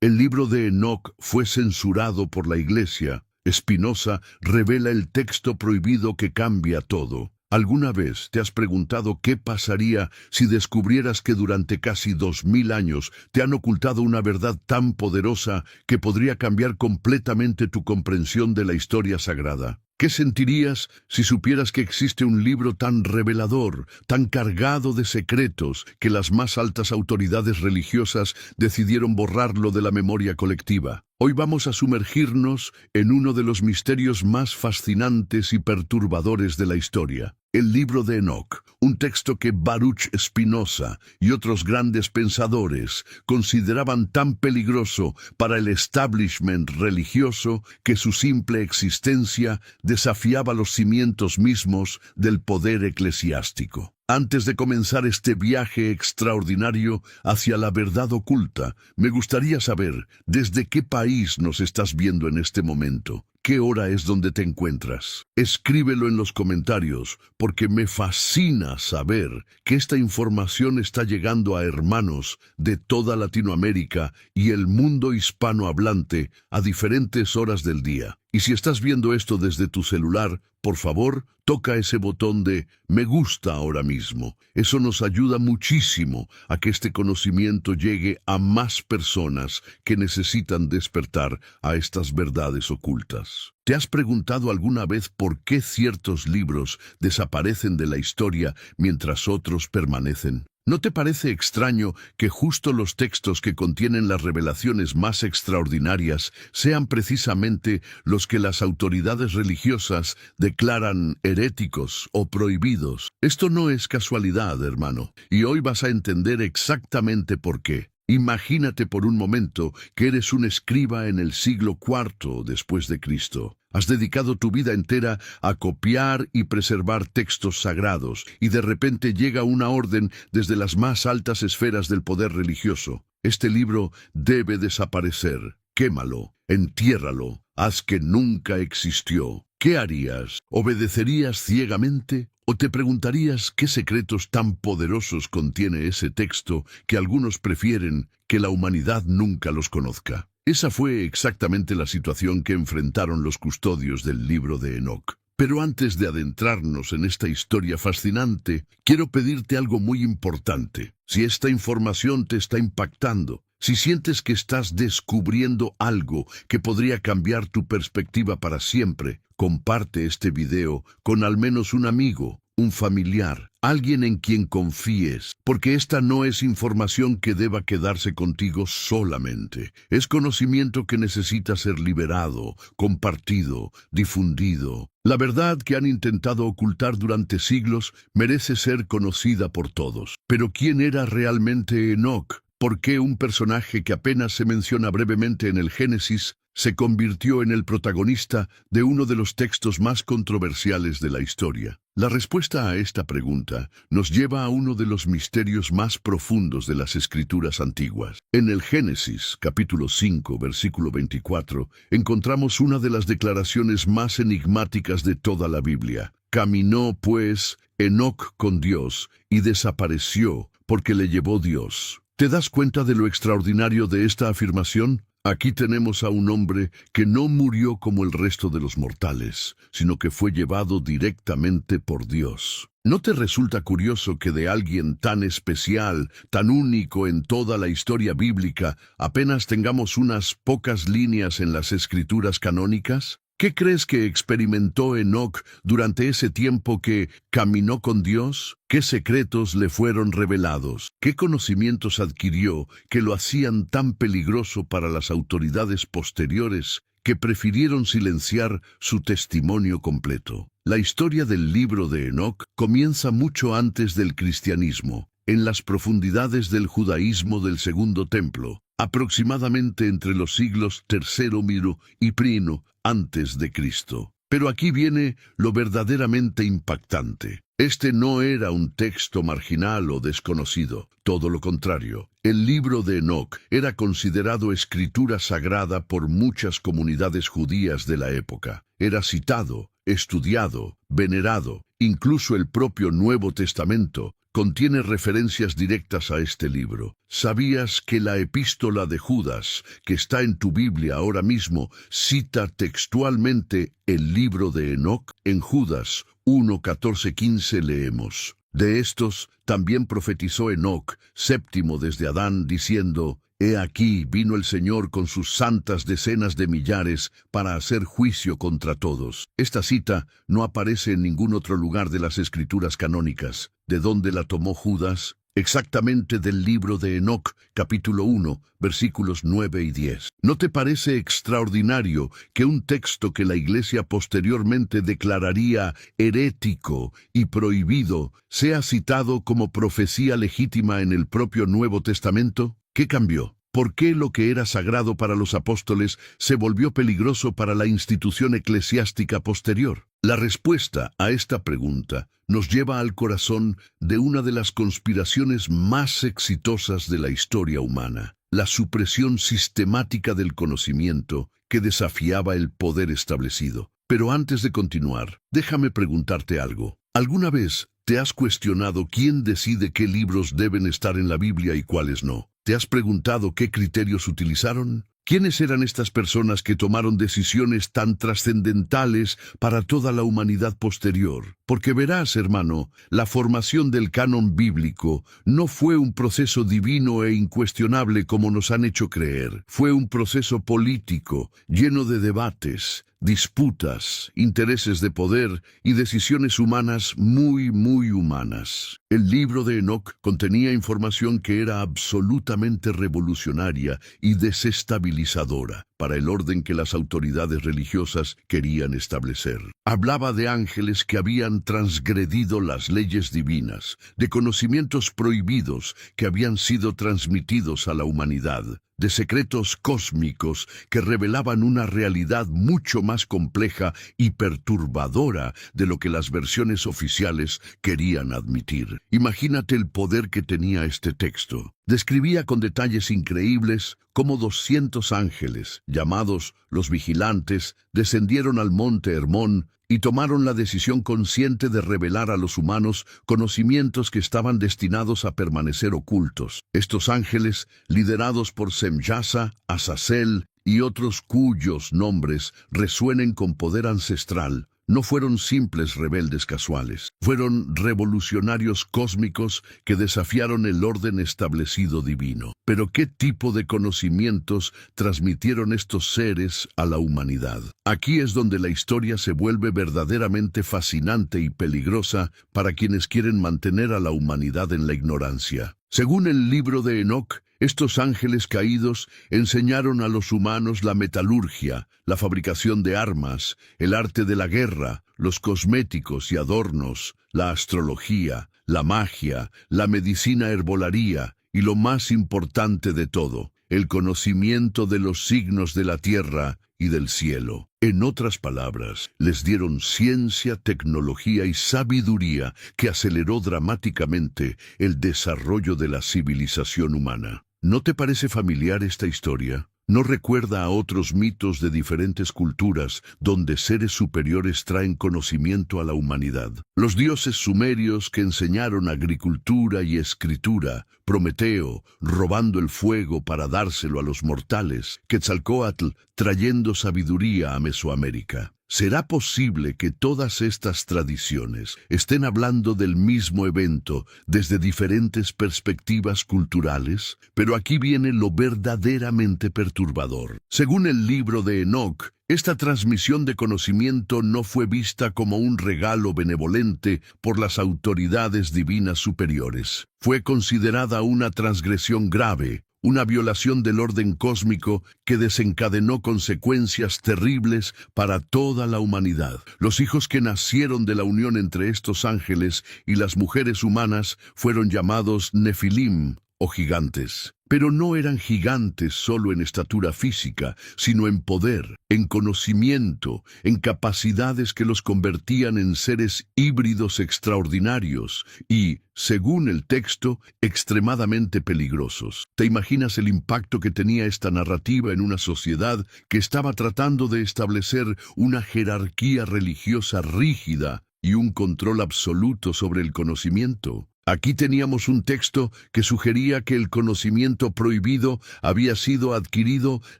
el libro de Enoc fue censurado por la Iglesia. Spinoza revela el texto prohibido que cambia todo. ¿Alguna vez te has preguntado qué pasaría si descubrieras que durante casi 2000 años te han ocultado una verdad tan poderosa que podría cambiar completamente tu comprensión de la historia sagrada? ¿Qué sentirías si supieras que existe un libro tan revelador, tan cargado de secretos, que las más altas autoridades religiosas decidieron borrarlo de la memoria colectiva? Hoy vamos a sumergirnos en uno de los misterios más fascinantes y perturbadores de la historia. El libro de Enoc, un texto que Baruch Spinoza y otros grandes pensadores consideraban tan peligroso para el establishment religioso que su simple existencia desafiaba los cimientos mismos del poder eclesiástico. Antes de comenzar este viaje extraordinario hacia la verdad oculta, me gustaría saber desde qué país nos estás viendo en este momento. ¿Qué hora es donde te encuentras? Escríbelo en los comentarios, porque me fascina saber que esta información está llegando a hermanos de toda Latinoamérica y el mundo hispanohablante a diferentes horas del día. Y si estás viendo esto desde tu celular, por favor, toca ese botón de me gusta ahora mismo. Eso nos ayuda muchísimo a que este conocimiento llegue a más personas que necesitan despertar a estas verdades ocultas. ¿Te has preguntado alguna vez por qué ciertos libros desaparecen de la historia mientras otros permanecen? ¿No te parece extraño que justo los textos que contienen las revelaciones más extraordinarias sean precisamente los que las autoridades religiosas declaran heréticos o prohibidos? Esto no es casualidad, hermano, y hoy vas a entender exactamente por qué. Imagínate por un momento que eres un escriba en el siglo IV después de Cristo. Has dedicado tu vida entera a copiar y preservar textos sagrados, y de repente llega una orden desde las más altas esferas del poder religioso. Este libro debe desaparecer. Quémalo, entiérralo, haz que nunca existió. ¿Qué harías? ¿Obedecerías ciegamente? ¿O te preguntarías qué secretos tan poderosos contiene ese texto que algunos prefieren que la humanidad nunca los conozca? Esa fue exactamente la situación que enfrentaron los custodios del libro de Enoc. Pero antes de adentrarnos en esta historia fascinante, quiero pedirte algo muy importante. Si esta información te está impactando, si sientes que estás descubriendo algo que podría cambiar tu perspectiva para siempre, comparte este video con al menos un amigo, un familiar, alguien en quien confíes, porque esta no es información que deba quedarse contigo solamente. Es conocimiento que necesita ser liberado, compartido, difundido. La verdad que han intentado ocultar durante siglos merece ser conocida por todos. Pero ¿quién era realmente Enoc? ¿Por qué un personaje que apenas se menciona brevemente en el Génesis se convirtió en el protagonista de uno de los textos más controversiales de la historia? La respuesta a esta pregunta nos lleva a uno de los misterios más profundos de las Escrituras antiguas. En el Génesis, capítulo 5, versículo 24, encontramos una de las declaraciones más enigmáticas de toda la Biblia. Caminó, pues, Enoc con Dios y desapareció porque le llevó Dios. ¿Te das cuenta de lo extraordinario de esta afirmación? Aquí tenemos a un hombre que no murió como el resto de los mortales, sino que fue llevado directamente por Dios. ¿No te resulta curioso que de alguien tan especial, tan único en toda la historia bíblica, apenas tengamos unas pocas líneas en las escrituras canónicas? ¿Qué crees que experimentó Enoc durante ese tiempo que caminó con Dios? ¿Qué secretos le fueron revelados? ¿Qué conocimientos adquirió que lo hacían tan peligroso para las autoridades posteriores que prefirieron silenciar su testimonio completo? La historia del libro de Enoc comienza mucho antes del cristianismo, en las profundidades del judaísmo del Segundo Templo, aproximadamente entre los siglos III y I antes de Cristo. Pero aquí viene lo verdaderamente impactante. Este no era un texto marginal o desconocido, todo lo contrario. El libro de Enoc era considerado escritura sagrada por muchas comunidades judías de la época. Era citado, estudiado, venerado. Incluso el propio Nuevo Testamento contiene referencias directas a este libro. ¿Sabías que la epístola de Judas, que está en tu Biblia ahora mismo, cita textualmente el libro de Enoc? En Judas 1, 14, 15 leemos: de estos también profetizó Enoc, séptimo desde Adán, diciendo: He aquí vino el Señor con sus santas decenas de millares para hacer juicio contra todos. Esta cita no aparece en ningún otro lugar de las escrituras canónicas. ¿De dónde la tomó Judas? Exactamente del libro de Enoc, capítulo 1, versículos 9 y 10. ¿No te parece extraordinario que un texto que la Iglesia posteriormente declararía herético y prohibido sea citado como profecía legítima en el propio Nuevo Testamento? ¿Qué cambió? ¿Por qué lo que era sagrado para los apóstoles se volvió peligroso para la institución eclesiástica posterior? La respuesta a esta pregunta nos lleva al corazón de una de las conspiraciones más exitosas de la historia humana: la supresión sistemática del conocimiento que desafiaba el poder establecido. Pero antes de continuar, déjame preguntarte algo. ¿Alguna vez te has cuestionado quién decide qué libros deben estar en la Biblia y cuáles no? ¿Te has preguntado qué criterios utilizaron? ¿Quiénes eran estas personas que tomaron decisiones tan trascendentales para toda la humanidad posterior? Porque verás, hermano, la formación del canon bíblico no fue un proceso divino e incuestionable como nos han hecho creer. Fue un proceso político, lleno de debates, disputas, intereses de poder y decisiones humanas muy humanas. El libro de Enoc contenía información que era absolutamente revolucionaria y desestabilizadora para el orden que las autoridades religiosas querían establecer. Hablaba de ángeles que habían transgredido las leyes divinas, de conocimientos prohibidos que habían sido transmitidos a la humanidad, de secretos cósmicos que revelaban una realidad mucho más compleja y perturbadora de lo que las versiones oficiales querían admitir. Imagínate el poder que tenía este texto. Describía con detalles increíbles cómo 200 ángeles, llamados los vigilantes, descendieron al monte Hermón y tomaron la decisión consciente de revelar a los humanos conocimientos que estaban destinados a permanecer ocultos. Estos ángeles, liderados por Semjasa, Azazel y otros cuyos nombres resuenen con poder ancestral, no fueron simples rebeldes casuales. Fueron revolucionarios cósmicos que desafiaron el orden establecido divino. Pero ¿qué tipo de conocimientos transmitieron estos seres a la humanidad? Aquí es donde la historia se vuelve verdaderamente fascinante y peligrosa para quienes quieren mantener a la humanidad en la ignorancia. Según el libro de Enoc, estos ángeles caídos enseñaron a los humanos la metalurgia, la fabricación de armas, el arte de la guerra, los cosméticos y adornos, la astrología, la magia, la medicina herbolaria y lo más importante de todo, el conocimiento de los signos de la tierra y del cielo. En otras palabras, les dieron ciencia, tecnología y sabiduría que aceleró dramáticamente el desarrollo de la civilización humana. ¿No te parece familiar esta historia? ¿No recuerda a otros mitos de diferentes culturas donde seres superiores traen conocimiento a la humanidad? Los dioses sumerios que enseñaron agricultura y escritura, Prometeo robando el fuego para dárselo a los mortales, Quetzalcóatl trayendo sabiduría a Mesoamérica. ¿Será posible que todas estas tradiciones estén hablando del mismo evento desde diferentes perspectivas culturales? Pero aquí viene lo verdaderamente perturbador. Según el libro de Enoc, esta transmisión de conocimiento no fue vista como un regalo benevolente por las autoridades divinas superiores. Fue considerada una transgresión grave, una violación del orden cósmico que desencadenó consecuencias terribles para toda la humanidad. Los hijos que nacieron de la unión entre estos ángeles y las mujeres humanas fueron llamados Nefilim, o gigantes. Pero no eran gigantes solo en estatura física, sino en poder, en conocimiento, en capacidades que los convertían en seres híbridos extraordinarios y, según el texto, extremadamente peligrosos. ¿Te imaginas el impacto que tenía esta narrativa en una sociedad que estaba tratando de establecer una jerarquía religiosa rígida y un control absoluto sobre el conocimiento? Aquí teníamos un texto que sugería que el conocimiento prohibido había sido adquirido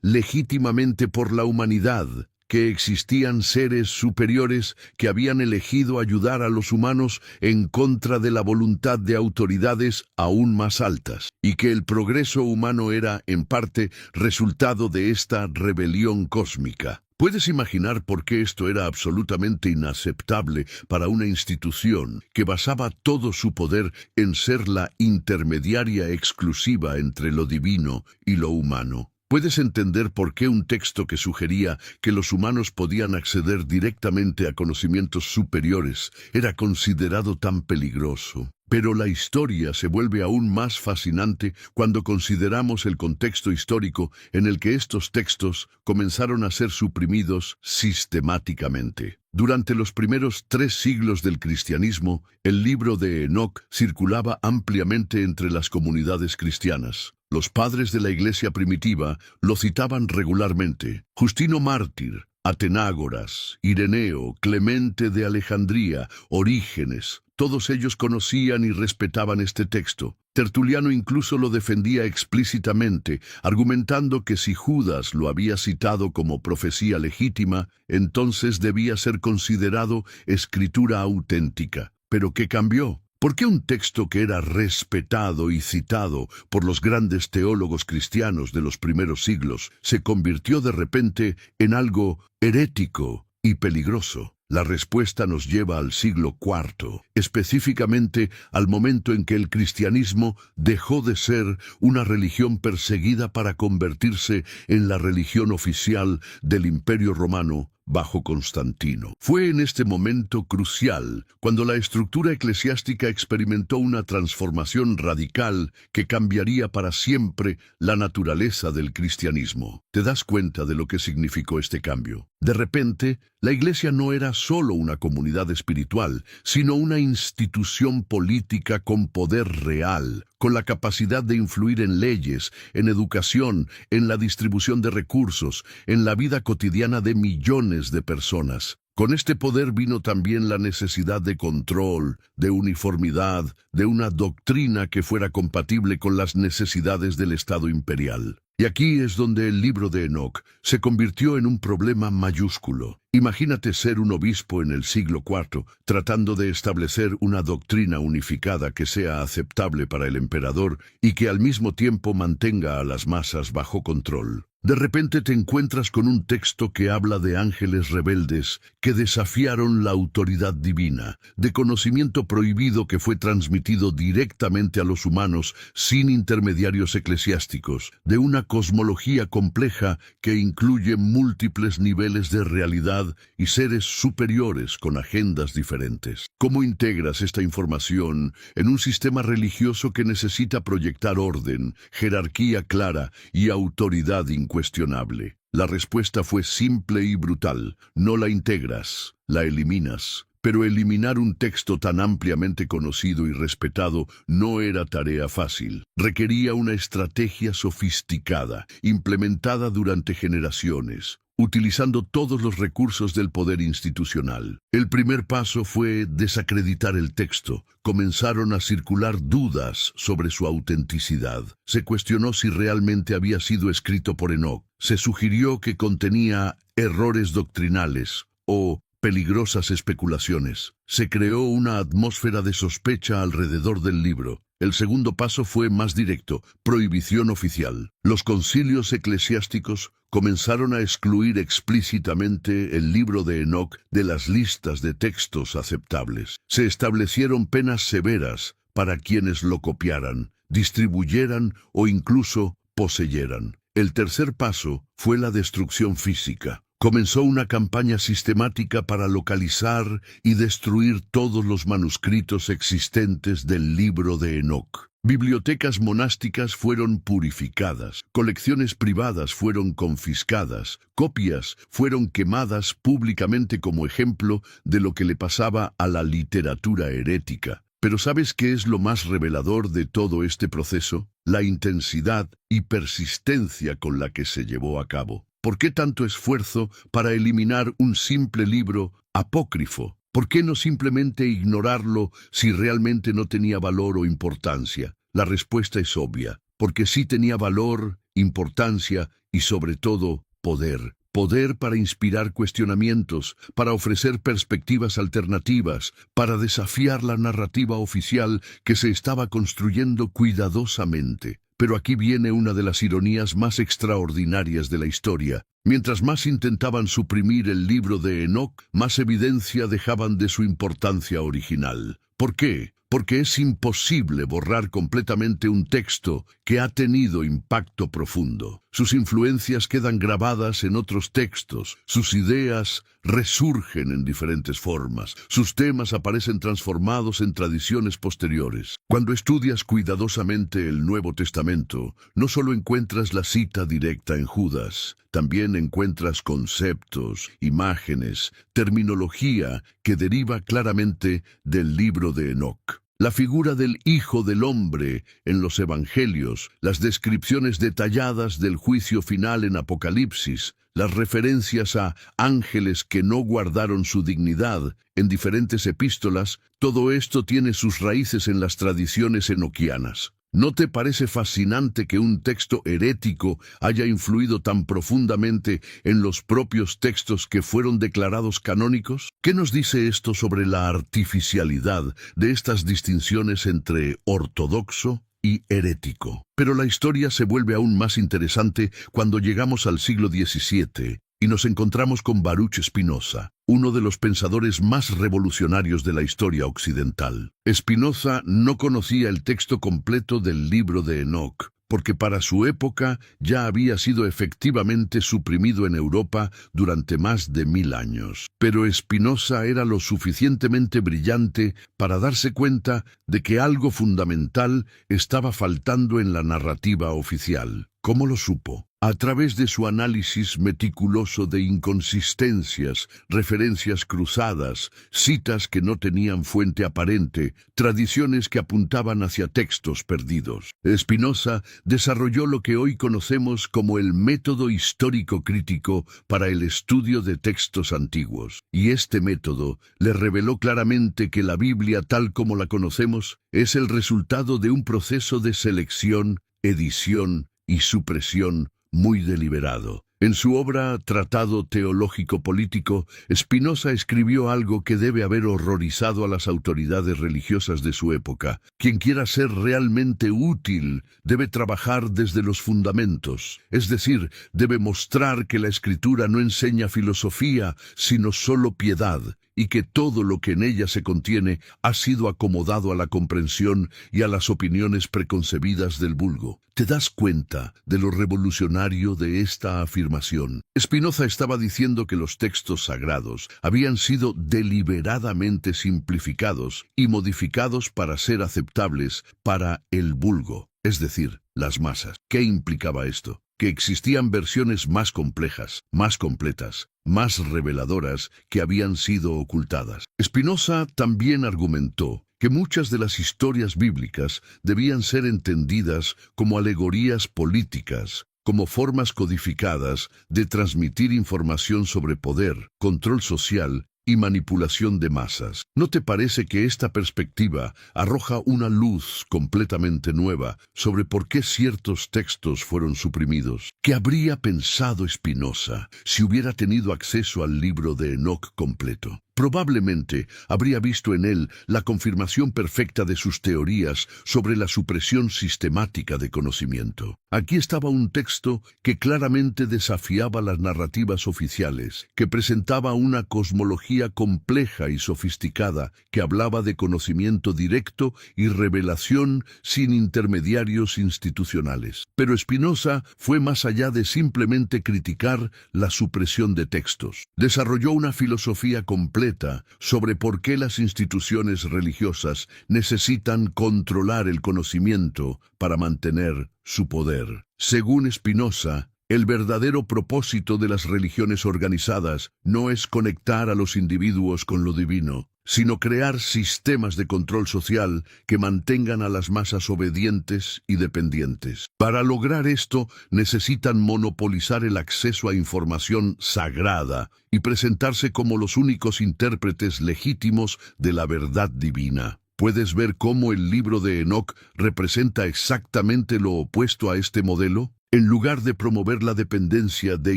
legítimamente por la humanidad, que existían seres superiores que habían elegido ayudar a los humanos en contra de la voluntad de autoridades aún más altas, y que el progreso humano era, en parte, resultado de esta rebelión cósmica. ¿Puedes imaginar por qué esto era absolutamente inaceptable para una institución que basaba todo su poder en ser la intermediaria exclusiva entre lo divino y lo humano? ¿Puedes entender por qué un texto que sugería que los humanos podían acceder directamente a conocimientos superiores era considerado tan peligroso? Pero la historia se vuelve aún más fascinante cuando consideramos el contexto histórico en el que estos textos comenzaron a ser suprimidos sistemáticamente. Durante los primeros 3 siglos del cristianismo, el libro de Enoc circulaba ampliamente entre las comunidades cristianas. Los padres de la iglesia primitiva lo citaban regularmente. Justino Mártir, Atenágoras, Ireneo, Clemente de Alejandría, Orígenes, todos ellos conocían y respetaban este texto. Tertuliano incluso lo defendía explícitamente, argumentando que si Judas lo había citado como profecía legítima, entonces debía ser considerado escritura auténtica. ¿Pero qué cambió? ¿Por qué un texto que era respetado y citado por los grandes teólogos cristianos de los primeros siglos se convirtió de repente en algo herético y peligroso? La respuesta nos lleva al siglo IV, específicamente al momento en que el cristianismo dejó de ser una religión perseguida para convertirse en la religión oficial del Imperio Romano bajo Constantino. Fue en este momento crucial cuando la estructura eclesiástica experimentó una transformación radical que cambiaría para siempre la naturaleza del cristianismo. ¿Te das cuenta de lo que significó este cambio? De repente, la Iglesia no era solo una comunidad espiritual, sino una institución política con poder real, con la capacidad de influir en leyes, en educación, en la distribución de recursos, en la vida cotidiana de millones de personas. Con este poder vino también la necesidad de control, de uniformidad, de una doctrina que fuera compatible con las necesidades del Estado imperial. Y aquí es donde el libro de Enoc se convirtió en un problema mayúsculo. Imagínate ser un obispo en el siglo IV, tratando de establecer una doctrina unificada que sea aceptable para el emperador y que al mismo tiempo mantenga a las masas bajo control. De repente te encuentras con un texto que habla de ángeles rebeldes que desafiaron la autoridad divina, de conocimiento prohibido que fue transmitido directamente a los humanos sin intermediarios eclesiásticos, de una cosmología compleja que incluye múltiples niveles de realidad y seres superiores con agendas diferentes. ¿Cómo integras esta información en un sistema religioso que necesita proyectar orden, jerarquía clara y autoridad incuestionable? La respuesta fue simple y brutal. No la integras, la eliminas. Pero eliminar un texto tan ampliamente conocido y respetado no era tarea fácil. Requería una estrategia sofisticada, implementada durante generaciones, utilizando todos los recursos del poder institucional. El primer paso fue desacreditar el texto. Comenzaron a circular dudas sobre su autenticidad. Se cuestionó si realmente había sido escrito por Enoc. Se sugirió que contenía errores doctrinales o peligrosas especulaciones. Se creó una atmósfera de sospecha alrededor del libro. El segundo paso fue más directo: prohibición oficial. Los concilios eclesiásticos comenzaron a excluir explícitamente el libro de Enoc de las listas de textos aceptables. Se establecieron penas severas para quienes lo copiaran, distribuyeran o incluso poseyeran. El tercer paso fue la destrucción física. Comenzó una campaña sistemática para localizar y destruir todos los manuscritos existentes del libro de Enoc. Bibliotecas monásticas fueron purificadas, colecciones privadas fueron confiscadas, copias fueron quemadas públicamente como ejemplo de lo que le pasaba a la literatura herética. Pero ¿sabes qué es lo más revelador de todo este proceso? La intensidad y persistencia con la que se llevó a cabo. ¿Por qué tanto esfuerzo para eliminar un simple libro apócrifo? ¿Por qué no simplemente ignorarlo si realmente no tenía valor o importancia? La respuesta es obvia, porque sí tenía valor, importancia y sobre todo poder. Poder para inspirar cuestionamientos, para ofrecer perspectivas alternativas, para desafiar la narrativa oficial que se estaba construyendo cuidadosamente. Pero aquí viene una de las ironías más extraordinarias de la historia. Mientras más intentaban suprimir el libro de Enoc, más evidencia dejaban de su importancia original. ¿Por qué? Porque es imposible borrar completamente un texto que ha tenido impacto profundo. Sus influencias quedan grabadas en otros textos, sus ideas resurgen en diferentes formas, sus temas aparecen transformados en tradiciones posteriores. Cuando estudias cuidadosamente el Nuevo Testamento, no solo encuentras la cita directa en Judas, también encuentras conceptos, imágenes, terminología que deriva claramente del libro de Enoc. La figura del Hijo del Hombre en los Evangelios, las descripciones detalladas del juicio final en Apocalipsis, las referencias a ángeles que no guardaron su dignidad en diferentes epístolas, todo esto tiene sus raíces en las tradiciones enoquianas. ¿No te parece fascinante que un texto herético haya influido tan profundamente en los propios textos que fueron declarados canónicos? ¿Qué nos dice esto sobre la artificialidad de estas distinciones entre ortodoxo y herético? Pero la historia se vuelve aún más interesante cuando llegamos al siglo XVII y nos encontramos con Baruch Spinoza, uno de los pensadores más revolucionarios de la historia occidental. Spinoza no conocía el texto completo del libro de Enoc, porque para su época ya había sido efectivamente suprimido en Europa durante más de 1000 años. Pero Spinoza era lo suficientemente brillante para darse cuenta de que algo fundamental estaba faltando en la narrativa oficial. ¿Cómo lo supo? A través de su análisis meticuloso de inconsistencias, referencias cruzadas, citas que no tenían fuente aparente, tradiciones que apuntaban hacia textos perdidos. Spinoza desarrolló lo que hoy conocemos como el método histórico crítico para el estudio de textos antiguos. Y este método le reveló claramente que la Biblia tal como la conocemos es el resultado de un proceso de selección, edición y supresión muy deliberado. En su obra Tratado Teológico-Político, Spinoza escribió algo que debe haber horrorizado a las autoridades religiosas de su época. Quien quiera ser realmente útil debe trabajar desde los fundamentos, es decir, debe mostrar que la Escritura no enseña filosofía, sino solo piedad, y que todo lo que en ella se contiene ha sido acomodado a la comprensión y a las opiniones preconcebidas del vulgo. ¿Te das cuenta de lo revolucionario de esta afirmación? Spinoza estaba diciendo que los textos sagrados habían sido deliberadamente simplificados y modificados para ser aceptables para el vulgo, es decir, las masas. ¿Qué implicaba esto? Que existían versiones más complejas, más completas, más reveladoras que habían sido ocultadas. Spinoza también argumentó que muchas de las historias bíblicas debían ser entendidas como alegorías políticas, como formas codificadas de transmitir información sobre poder, control social y manipulación de masas. ¿No te parece que esta perspectiva arroja una luz completamente nueva sobre por qué ciertos textos fueron suprimidos? ¿Qué habría pensado Spinoza si hubiera tenido acceso al libro de Enoc completo? Probablemente habría visto en él la confirmación perfecta de sus teorías sobre la supresión sistemática de conocimiento. Aquí estaba un texto que claramente desafiaba las narrativas oficiales, que presentaba una cosmología compleja y sofisticada, que hablaba de conocimiento directo y revelación sin intermediarios institucionales. Pero Spinoza fue más allá de simplemente criticar la supresión de textos. Desarrolló una filosofía compleja completa sobre por qué las instituciones religiosas necesitan controlar el conocimiento para mantener su poder. Según Spinoza, el verdadero propósito de las religiones organizadas no es conectar a los individuos con lo divino, sino crear sistemas de control social que mantengan a las masas obedientes y dependientes. Para lograr esto, necesitan monopolizar el acceso a información sagrada y presentarse como los únicos intérpretes legítimos de la verdad divina. ¿Puedes ver cómo el libro de Enoc representa exactamente lo opuesto a este modelo? En lugar de promover la dependencia de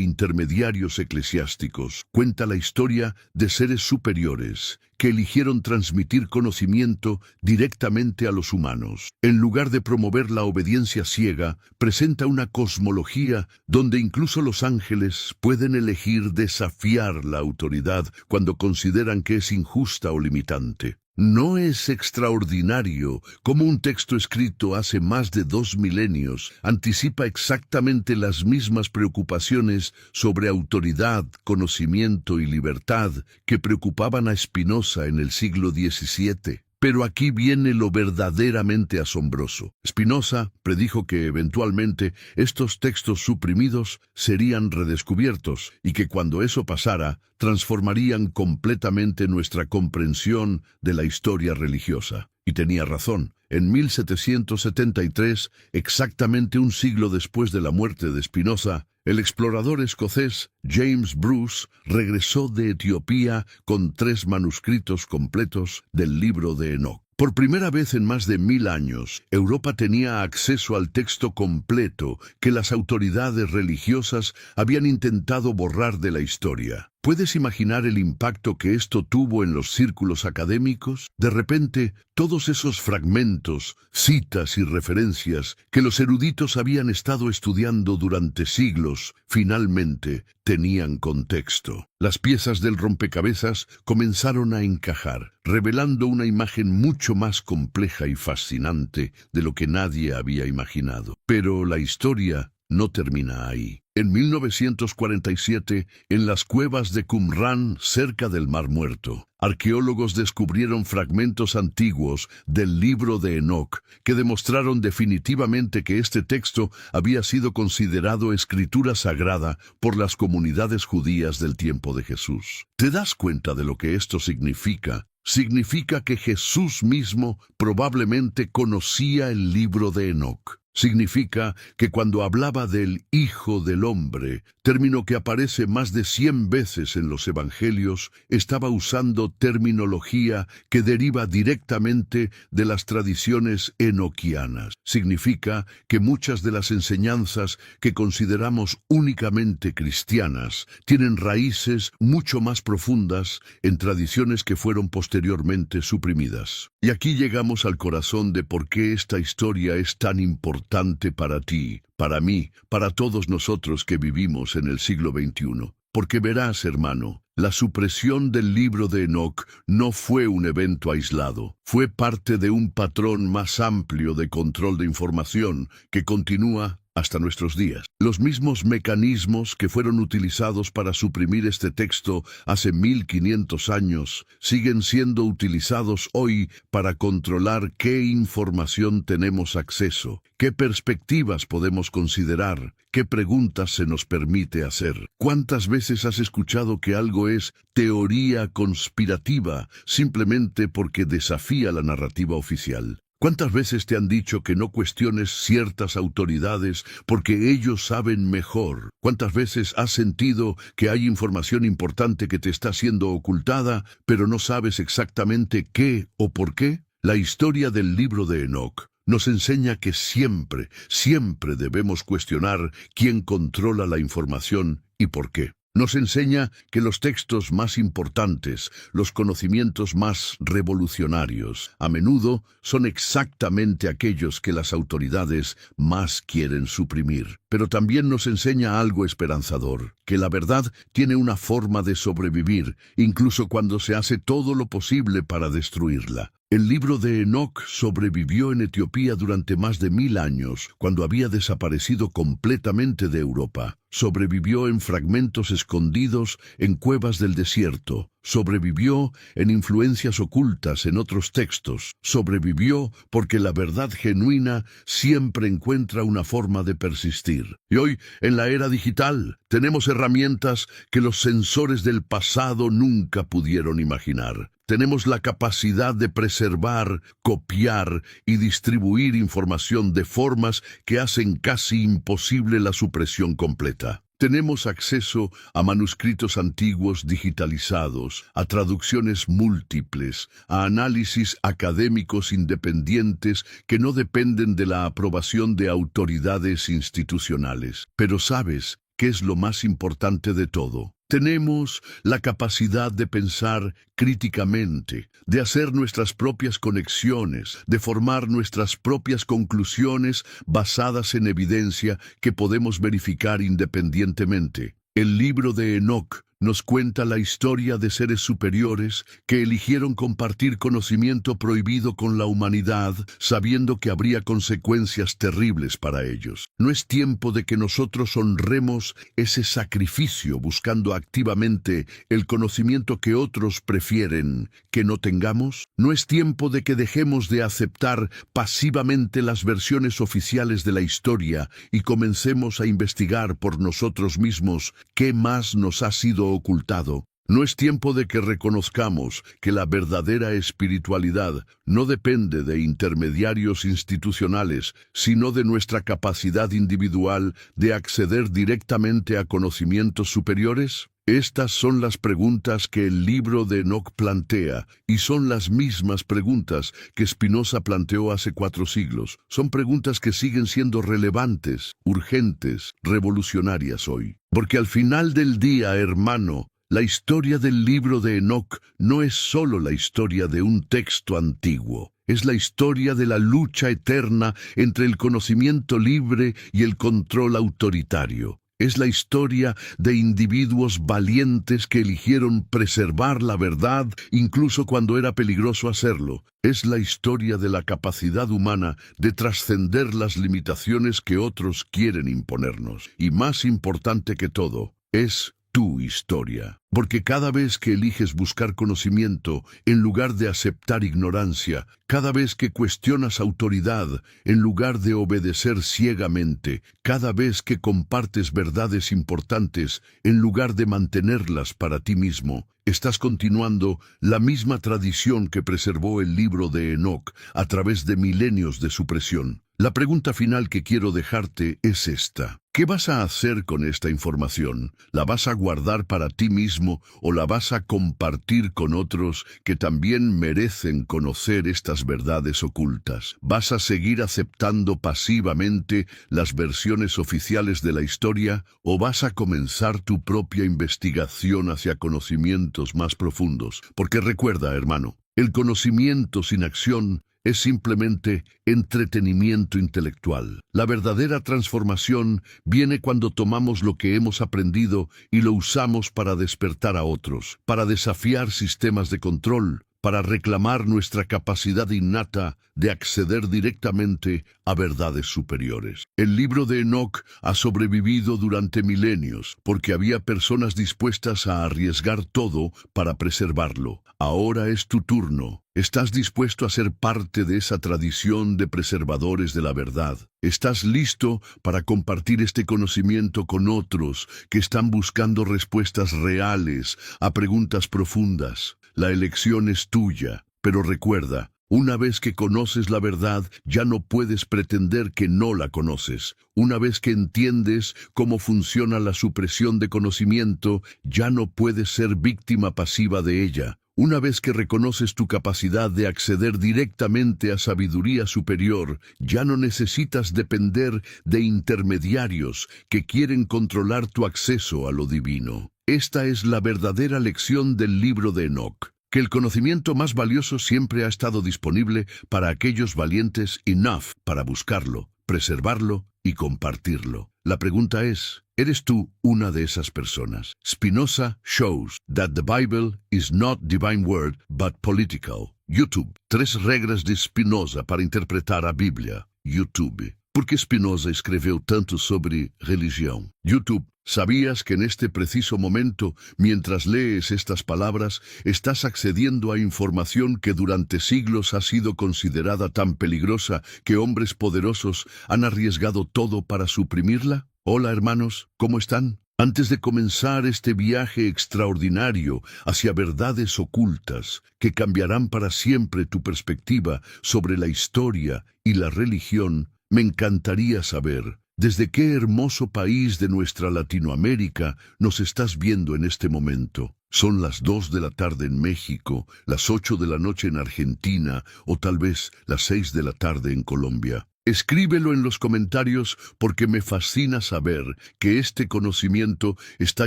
intermediarios eclesiásticos, cuenta la historia de seres superiores que eligieron transmitir conocimiento directamente a los humanos. En lugar de promover la obediencia ciega, presenta una cosmología donde incluso los ángeles pueden elegir desafiar la autoridad cuando consideran que es injusta o limitante. ¿No es extraordinario cómo un texto escrito hace más de 2 milenios anticipa exactamente las mismas preocupaciones sobre autoridad, conocimiento y libertad que preocupaban a Spinoza en el siglo XVII? Pero aquí viene lo verdaderamente asombroso. Spinoza predijo que eventualmente estos textos suprimidos serían redescubiertos y que cuando eso pasara, transformarían completamente nuestra comprensión de la historia religiosa. Y tenía razón. En 1773, exactamente un siglo después de la muerte de Spinoza, el explorador escocés James Bruce regresó de Etiopía con 3 manuscritos completos del libro de Enoc. Por primera vez en más de 1000 años, Europa tenía acceso al texto completo que las autoridades religiosas habían intentado borrar de la historia. ¿Puedes imaginar el impacto que esto tuvo en los círculos académicos? De repente, todos esos fragmentos, citas y referencias que los eruditos habían estado estudiando durante siglos, finalmente tenían contexto. Las piezas del rompecabezas comenzaron a encajar, revelando una imagen mucho más compleja y fascinante de lo que nadie había imaginado. Pero la historia no termina ahí. En 1947, en las cuevas de Qumran, cerca del Mar Muerto, arqueólogos descubrieron fragmentos antiguos del libro de Enoc que demostraron definitivamente que este texto había sido considerado escritura sagrada por las comunidades judías del tiempo de Jesús. ¿Te das cuenta de lo que esto significa? Significa que Jesús mismo probablemente conocía el libro de Enoc. Significa que cuando hablaba del Hijo del Hombre, término que aparece más de 100 veces en los Evangelios, estaba usando terminología que deriva directamente de las tradiciones enoquianas. Significa que muchas de las enseñanzas que consideramos únicamente cristianas tienen raíces mucho más profundas en tradiciones que fueron posteriormente suprimidas. Y aquí llegamos al corazón de por qué esta historia es tan importante para ti, para mí, para todos nosotros que vivimos en el siglo XXI. Porque verás, hermano, la supresión del libro de Enoc no fue un evento aislado, fue parte de un patrón más amplio de control de información que continúa hasta nuestros días. Los mismos mecanismos que fueron utilizados para suprimir este texto hace 1500 años siguen siendo utilizados hoy para controlar qué información tenemos acceso, qué perspectivas podemos considerar, qué preguntas se nos permite hacer. ¿Cuántas veces has escuchado que algo es teoría conspirativa simplemente porque desafía la narrativa oficial? ¿Cuántas veces te han dicho que no cuestiones ciertas autoridades porque ellos saben mejor? ¿Cuántas veces has sentido que hay información importante que te está siendo ocultada, pero no sabes exactamente qué o por qué? La historia del libro de Enoc nos enseña que siempre, siempre debemos cuestionar quién controla la información y por qué. Nos enseña que los textos más importantes, los conocimientos más revolucionarios, a menudo son exactamente aquellos que las autoridades más quieren suprimir. Pero también nos enseña algo esperanzador, que la verdad tiene una forma de sobrevivir, incluso cuando se hace todo lo posible para destruirla. El libro de Enoc sobrevivió en Etiopía durante más de 1000 años, cuando había desaparecido completamente de Europa. Sobrevivió en fragmentos escondidos en cuevas del desierto. Sobrevivió en influencias ocultas en otros textos. Sobrevivió porque la verdad genuina siempre encuentra una forma de persistir. Y hoy, en la era digital, tenemos herramientas que los sensores del pasado nunca pudieron imaginar. Tenemos la capacidad de preservar, copiar y distribuir información de formas que hacen casi imposible la supresión completa. Tenemos acceso a manuscritos antiguos digitalizados, a traducciones múltiples, a análisis académicos independientes que no dependen de la aprobación de autoridades institucionales. Pero ¿sabes qué es lo más importante de todo? Tenemos la capacidad de pensar críticamente, de hacer nuestras propias conexiones, de formar nuestras propias conclusiones basadas en evidencia que podemos verificar independientemente. El libro de Enoc nos cuenta la historia de seres superiores que eligieron compartir conocimiento prohibido con la humanidad, sabiendo que habría consecuencias terribles para ellos. ¿No es tiempo de que nosotros honremos ese sacrificio buscando activamente el conocimiento que otros prefieren que no tengamos? ¿No es tiempo de que dejemos de aceptar pasivamente las versiones oficiales de la historia y comencemos a investigar por nosotros mismos qué más nos ha sido ocultado? ¿No es tiempo de que reconozcamos que la verdadera espiritualidad no depende de intermediarios institucionales, sino de nuestra capacidad individual de acceder directamente a conocimientos superiores? Estas son las preguntas que el libro de Enoc plantea, y son las mismas preguntas que Spinoza planteó hace 4 siglos. Son preguntas que siguen siendo relevantes, urgentes, revolucionarias hoy. Porque al final del día, hermano, la historia del libro de Enoc no es solo la historia de un texto antiguo. Es la historia de la lucha eterna entre el conocimiento libre y el control autoritario. Es la historia de individuos valientes que eligieron preservar la verdad incluso cuando era peligroso hacerlo. Es la historia de la capacidad humana de trascender las limitaciones que otros quieren imponernos. Y más importante que todo, es tu historia. Porque cada vez que eliges buscar conocimiento en lugar de aceptar ignorancia, cada vez que cuestionas autoridad en lugar de obedecer ciegamente, cada vez que compartes verdades importantes en lugar de mantenerlas para ti mismo, estás continuando la misma tradición que preservó el libro de Enoc a través de milenios de supresión. La pregunta final que quiero dejarte es esta. ¿Qué vas a hacer con esta información? ¿La vas a guardar para ti mismo o la vas a compartir con otros que también merecen conocer estas verdades ocultas? ¿Vas a seguir aceptando pasivamente las versiones oficiales de la historia o vas a comenzar tu propia investigación hacia conocimientos más profundos? Porque recuerda, hermano, el conocimiento sin acción es simplemente entretenimiento intelectual. La verdadera transformación viene cuando tomamos lo que hemos aprendido y lo usamos para despertar a otros, para desafiar sistemas de control, para reclamar nuestra capacidad innata de acceder directamente a verdades superiores. El libro de Enoc ha sobrevivido durante milenios porque había personas dispuestas a arriesgar todo para preservarlo. Ahora es tu turno. ¿Estás dispuesto a ser parte de esa tradición de preservadores de la verdad? ¿Estás listo para compartir este conocimiento con otros que están buscando respuestas reales a preguntas profundas? La elección es tuya, pero recuerda, una vez que conoces la verdad, ya no puedes pretender que no la conoces. Una vez que entiendes cómo funciona la supresión de conocimiento, ya no puedes ser víctima pasiva de ella. Una vez que reconoces tu capacidad de acceder directamente a sabiduría superior, ya no necesitas depender de intermediarios que quieren controlar tu acceso a lo divino. Esta es la verdadera lección del libro de Enoc, que el conocimiento más valioso siempre ha estado disponible para aquellos valientes enough para buscarlo, preservarlo y compartirlo. La pregunta es, ¿eres tú una de esas personas? Spinoza shows that the Bible is not divine word but political. YouTube. 3 regras de Spinoza para interpretar a Bíblia. YouTube. Por que Spinoza escreveu tanto sobre religião? YouTube. ¿Sabías que en este preciso momento, mientras lees estas palabras, estás accediendo a información que durante siglos ha sido considerada tan peligrosa que hombres poderosos han arriesgado todo para suprimirla? Hola hermanos, ¿cómo están? Antes de comenzar este viaje extraordinario hacia verdades ocultas que cambiarán para siempre tu perspectiva sobre la historia y la religión, me encantaría saber, ¿desde qué hermoso país de nuestra Latinoamérica nos estás viendo en este momento? Son las 2 de la tarde en México, las 8 de la noche en Argentina o tal vez las 6 de la tarde en Colombia. Escríbelo en los comentarios porque me fascina saber que este conocimiento está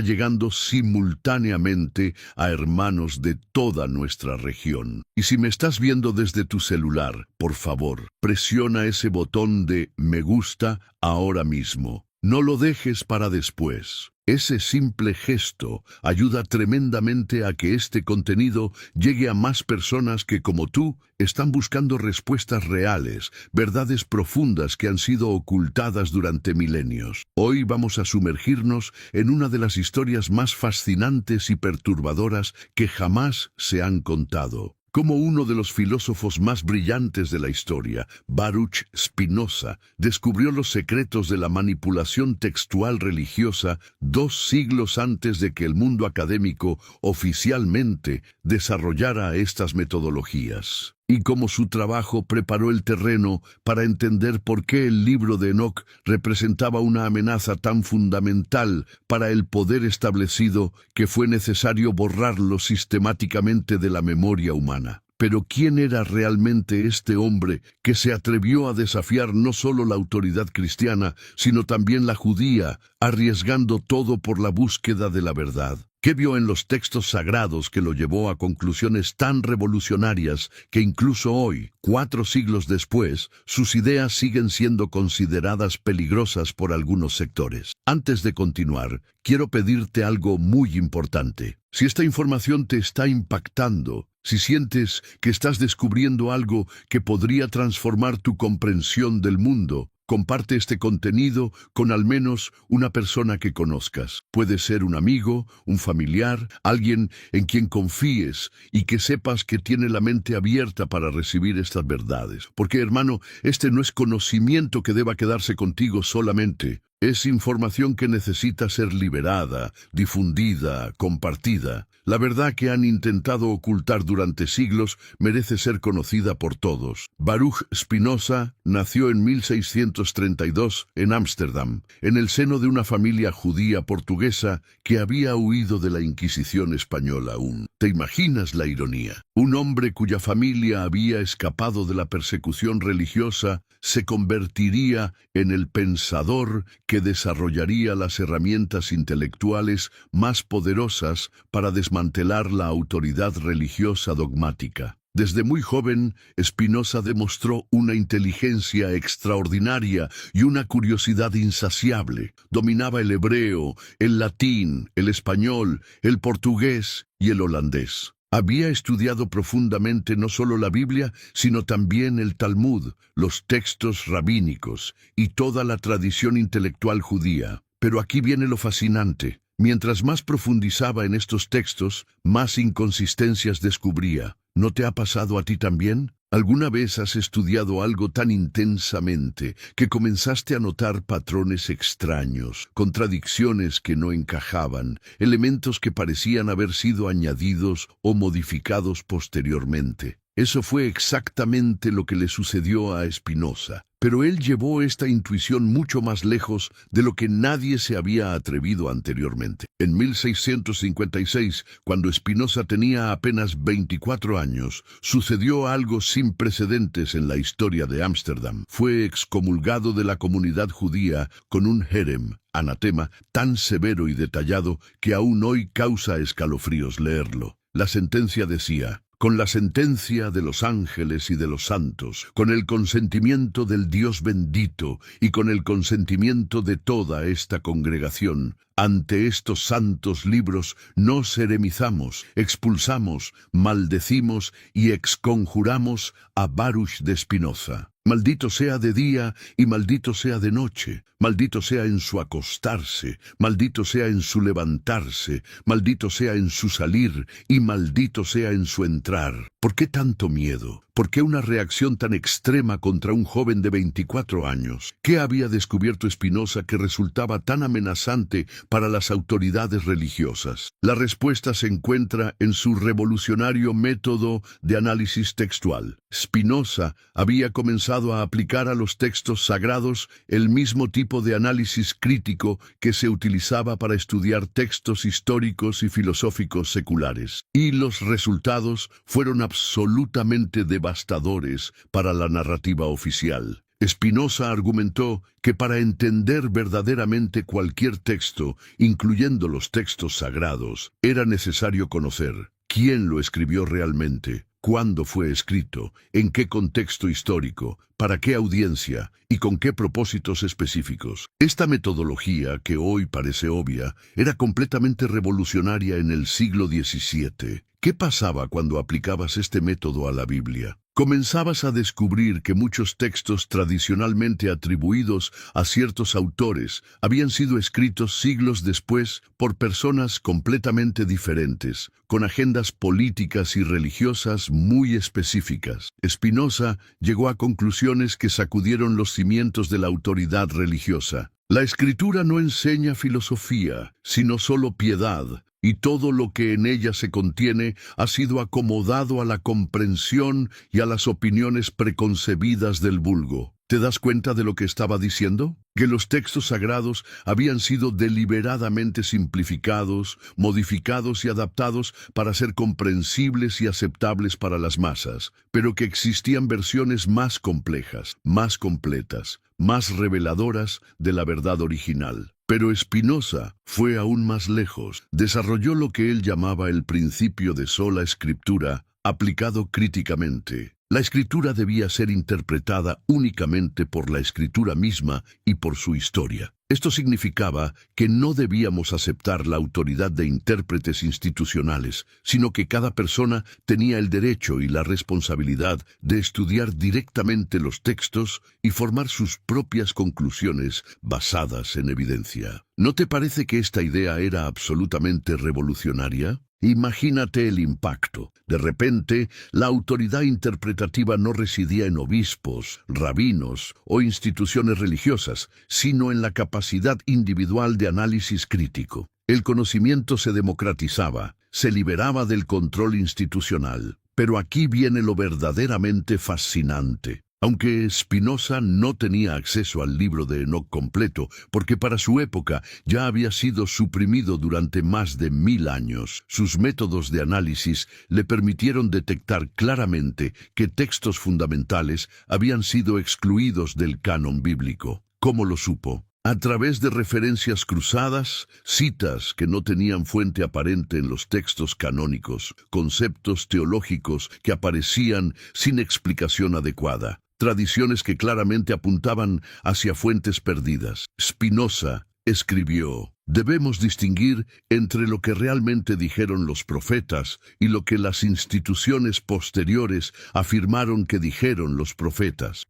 llegando simultáneamente a hermanos de toda nuestra región. Y si me estás viendo desde tu celular, por favor, presiona ese botón de me gusta ahora mismo. No lo dejes para después. Ese simple gesto ayuda tremendamente a que este contenido llegue a más personas que, como tú, están buscando respuestas reales, verdades profundas que han sido ocultadas durante milenios. Hoy vamos a sumergirnos en una de las historias más fascinantes y perturbadoras que jamás se han contado. Como uno de los filósofos más brillantes de la historia, Baruch Spinoza, descubrió los secretos de la manipulación textual religiosa 2 siglos antes de que el mundo académico oficialmente desarrollara estas metodologías. Y cómo su trabajo preparó el terreno para entender por qué el libro de Enoc representaba una amenaza tan fundamental para el poder establecido que fue necesario borrarlo sistemáticamente de la memoria humana. Pero ¿quién era realmente este hombre que se atrevió a desafiar no solo la autoridad cristiana, sino también la judía, arriesgando todo por la búsqueda de la verdad? ¿Qué vio en los textos sagrados que lo llevó a conclusiones tan revolucionarias que incluso hoy, 4 siglos después, sus ideas siguen siendo consideradas peligrosas por algunos sectores? Antes de continuar, quiero pedirte algo muy importante. Si esta información te está impactando, si sientes que estás descubriendo algo que podría transformar tu comprensión del mundo, comparte este contenido con al menos una persona que conozcas. Puede ser un amigo, un familiar, alguien en quien confíes y que sepas que tiene la mente abierta para recibir estas verdades. Porque, hermano, este no es conocimiento que deba quedarse contigo solamente. Es información que necesita ser liberada, difundida, compartida. La verdad que han intentado ocultar durante siglos merece ser conocida por todos. Baruch Spinoza nació en 1632 en Ámsterdam, en el seno de una familia judía portuguesa que había huido de la Inquisición española aún. ¿Te imaginas la ironía? Un hombre cuya familia había escapado de la persecución religiosa se convertiría en el pensador que desarrollaría las herramientas intelectuales más poderosas para desmantelar la autoridad religiosa dogmática. Desde muy joven, Spinoza demostró una inteligencia extraordinaria y una curiosidad insaciable. Dominaba el hebreo, el latín, el español, el portugués y el holandés. Había estudiado profundamente no solo la Biblia, sino también el Talmud, los textos rabínicos y toda la tradición intelectual judía. Pero aquí viene lo fascinante. Mientras más profundizaba en estos textos, más inconsistencias descubría. ¿No te ha pasado a ti también? ¿Alguna vez has estudiado algo tan intensamente que comenzaste a notar patrones extraños, contradicciones que no encajaban, elementos que parecían haber sido añadidos o modificados posteriormente? Eso fue exactamente lo que le sucedió a Spinoza. Pero él llevó esta intuición mucho más lejos de lo que nadie se había atrevido anteriormente. En 1656, cuando Spinoza tenía apenas 24 años, sucedió algo sin precedentes en la historia de Ámsterdam. Fue excomulgado de la comunidad judía con un herem, anatema, tan severo y detallado que aún hoy causa escalofríos leerlo. La sentencia decía: con la sentencia de los ángeles y de los santos, con el consentimiento del Dios bendito y con el consentimiento de toda esta congregación. Ante estos santos libros nos eremizamos, expulsamos, maldecimos y exconjuramos a Baruch de Spinoza. Maldito sea de día y maldito sea de noche, maldito sea en su acostarse, maldito sea en su levantarse, maldito sea en su salir y maldito sea en su entrar. ¿Por qué tanto miedo? ¿Por qué una reacción tan extrema contra un joven de 24 años? ¿Qué había descubierto Spinoza que resultaba tan amenazante para las autoridades religiosas? La respuesta se encuentra en su revolucionario método de análisis textual. Spinoza había comenzado a aplicar a los textos sagrados el mismo tipo de análisis crítico que se utilizaba para estudiar textos históricos y filosóficos seculares. Y los resultados fueron absolutamente devastadores para la narrativa oficial. Spinoza argumentó que para entender verdaderamente cualquier texto, incluyendo los textos sagrados, era necesario conocer quién lo escribió realmente, cuándo fue escrito, en qué contexto histórico, para qué audiencia y con qué propósitos específicos. Esta metodología, que hoy parece obvia, era completamente revolucionaria en el siglo XVII. ¿Qué pasaba cuando aplicabas este método a la Biblia? Comenzabas a descubrir que muchos textos tradicionalmente atribuidos a ciertos autores habían sido escritos siglos después por personas completamente diferentes, con agendas políticas y religiosas muy específicas. Spinoza llegó a conclusiones que sacudieron los cimientos de la autoridad religiosa. La Escritura no enseña filosofía, sino solo piedad, y todo lo que en ella se contiene ha sido acomodado a la comprensión y a las opiniones preconcebidas del vulgo. ¿Te das cuenta de lo que estaba diciendo? Que los textos sagrados habían sido deliberadamente simplificados, modificados y adaptados para ser comprensibles y aceptables para las masas, pero que existían versiones más complejas, más completas, más reveladoras de la verdad original. Pero Spinoza fue aún más lejos. Desarrolló lo que él llamaba el principio de sola escritura, aplicado críticamente. La escritura debía ser interpretada únicamente por la escritura misma y por su historia. Esto significaba que no debíamos aceptar la autoridad de intérpretes institucionales, sino que cada persona tenía el derecho y la responsabilidad de estudiar directamente los textos y formar sus propias conclusiones basadas en evidencia. ¿No te parece que esta idea era absolutamente revolucionaria? Imagínate el impacto. De repente, la autoridad interpretativa no residía en obispos, rabinos o instituciones religiosas, sino en la capacidad individual de análisis crítico. El conocimiento se democratizaba, se liberaba del control institucional. Pero aquí viene lo verdaderamente fascinante. Aunque Spinoza no tenía acceso al libro de Enoch completo, porque para su época ya había sido suprimido durante más de 1000 años, sus métodos de análisis le permitieron detectar claramente que textos fundamentales habían sido excluidos del canon bíblico. ¿Cómo lo supo? A través de referencias cruzadas, citas que no tenían fuente aparente en los textos canónicos, conceptos teológicos que aparecían sin explicación adecuada, tradiciones que claramente apuntaban hacia fuentes perdidas. Spinoza escribió: debemos distinguir entre lo que realmente dijeron los profetas y lo que las instituciones posteriores afirmaron que dijeron los profetas.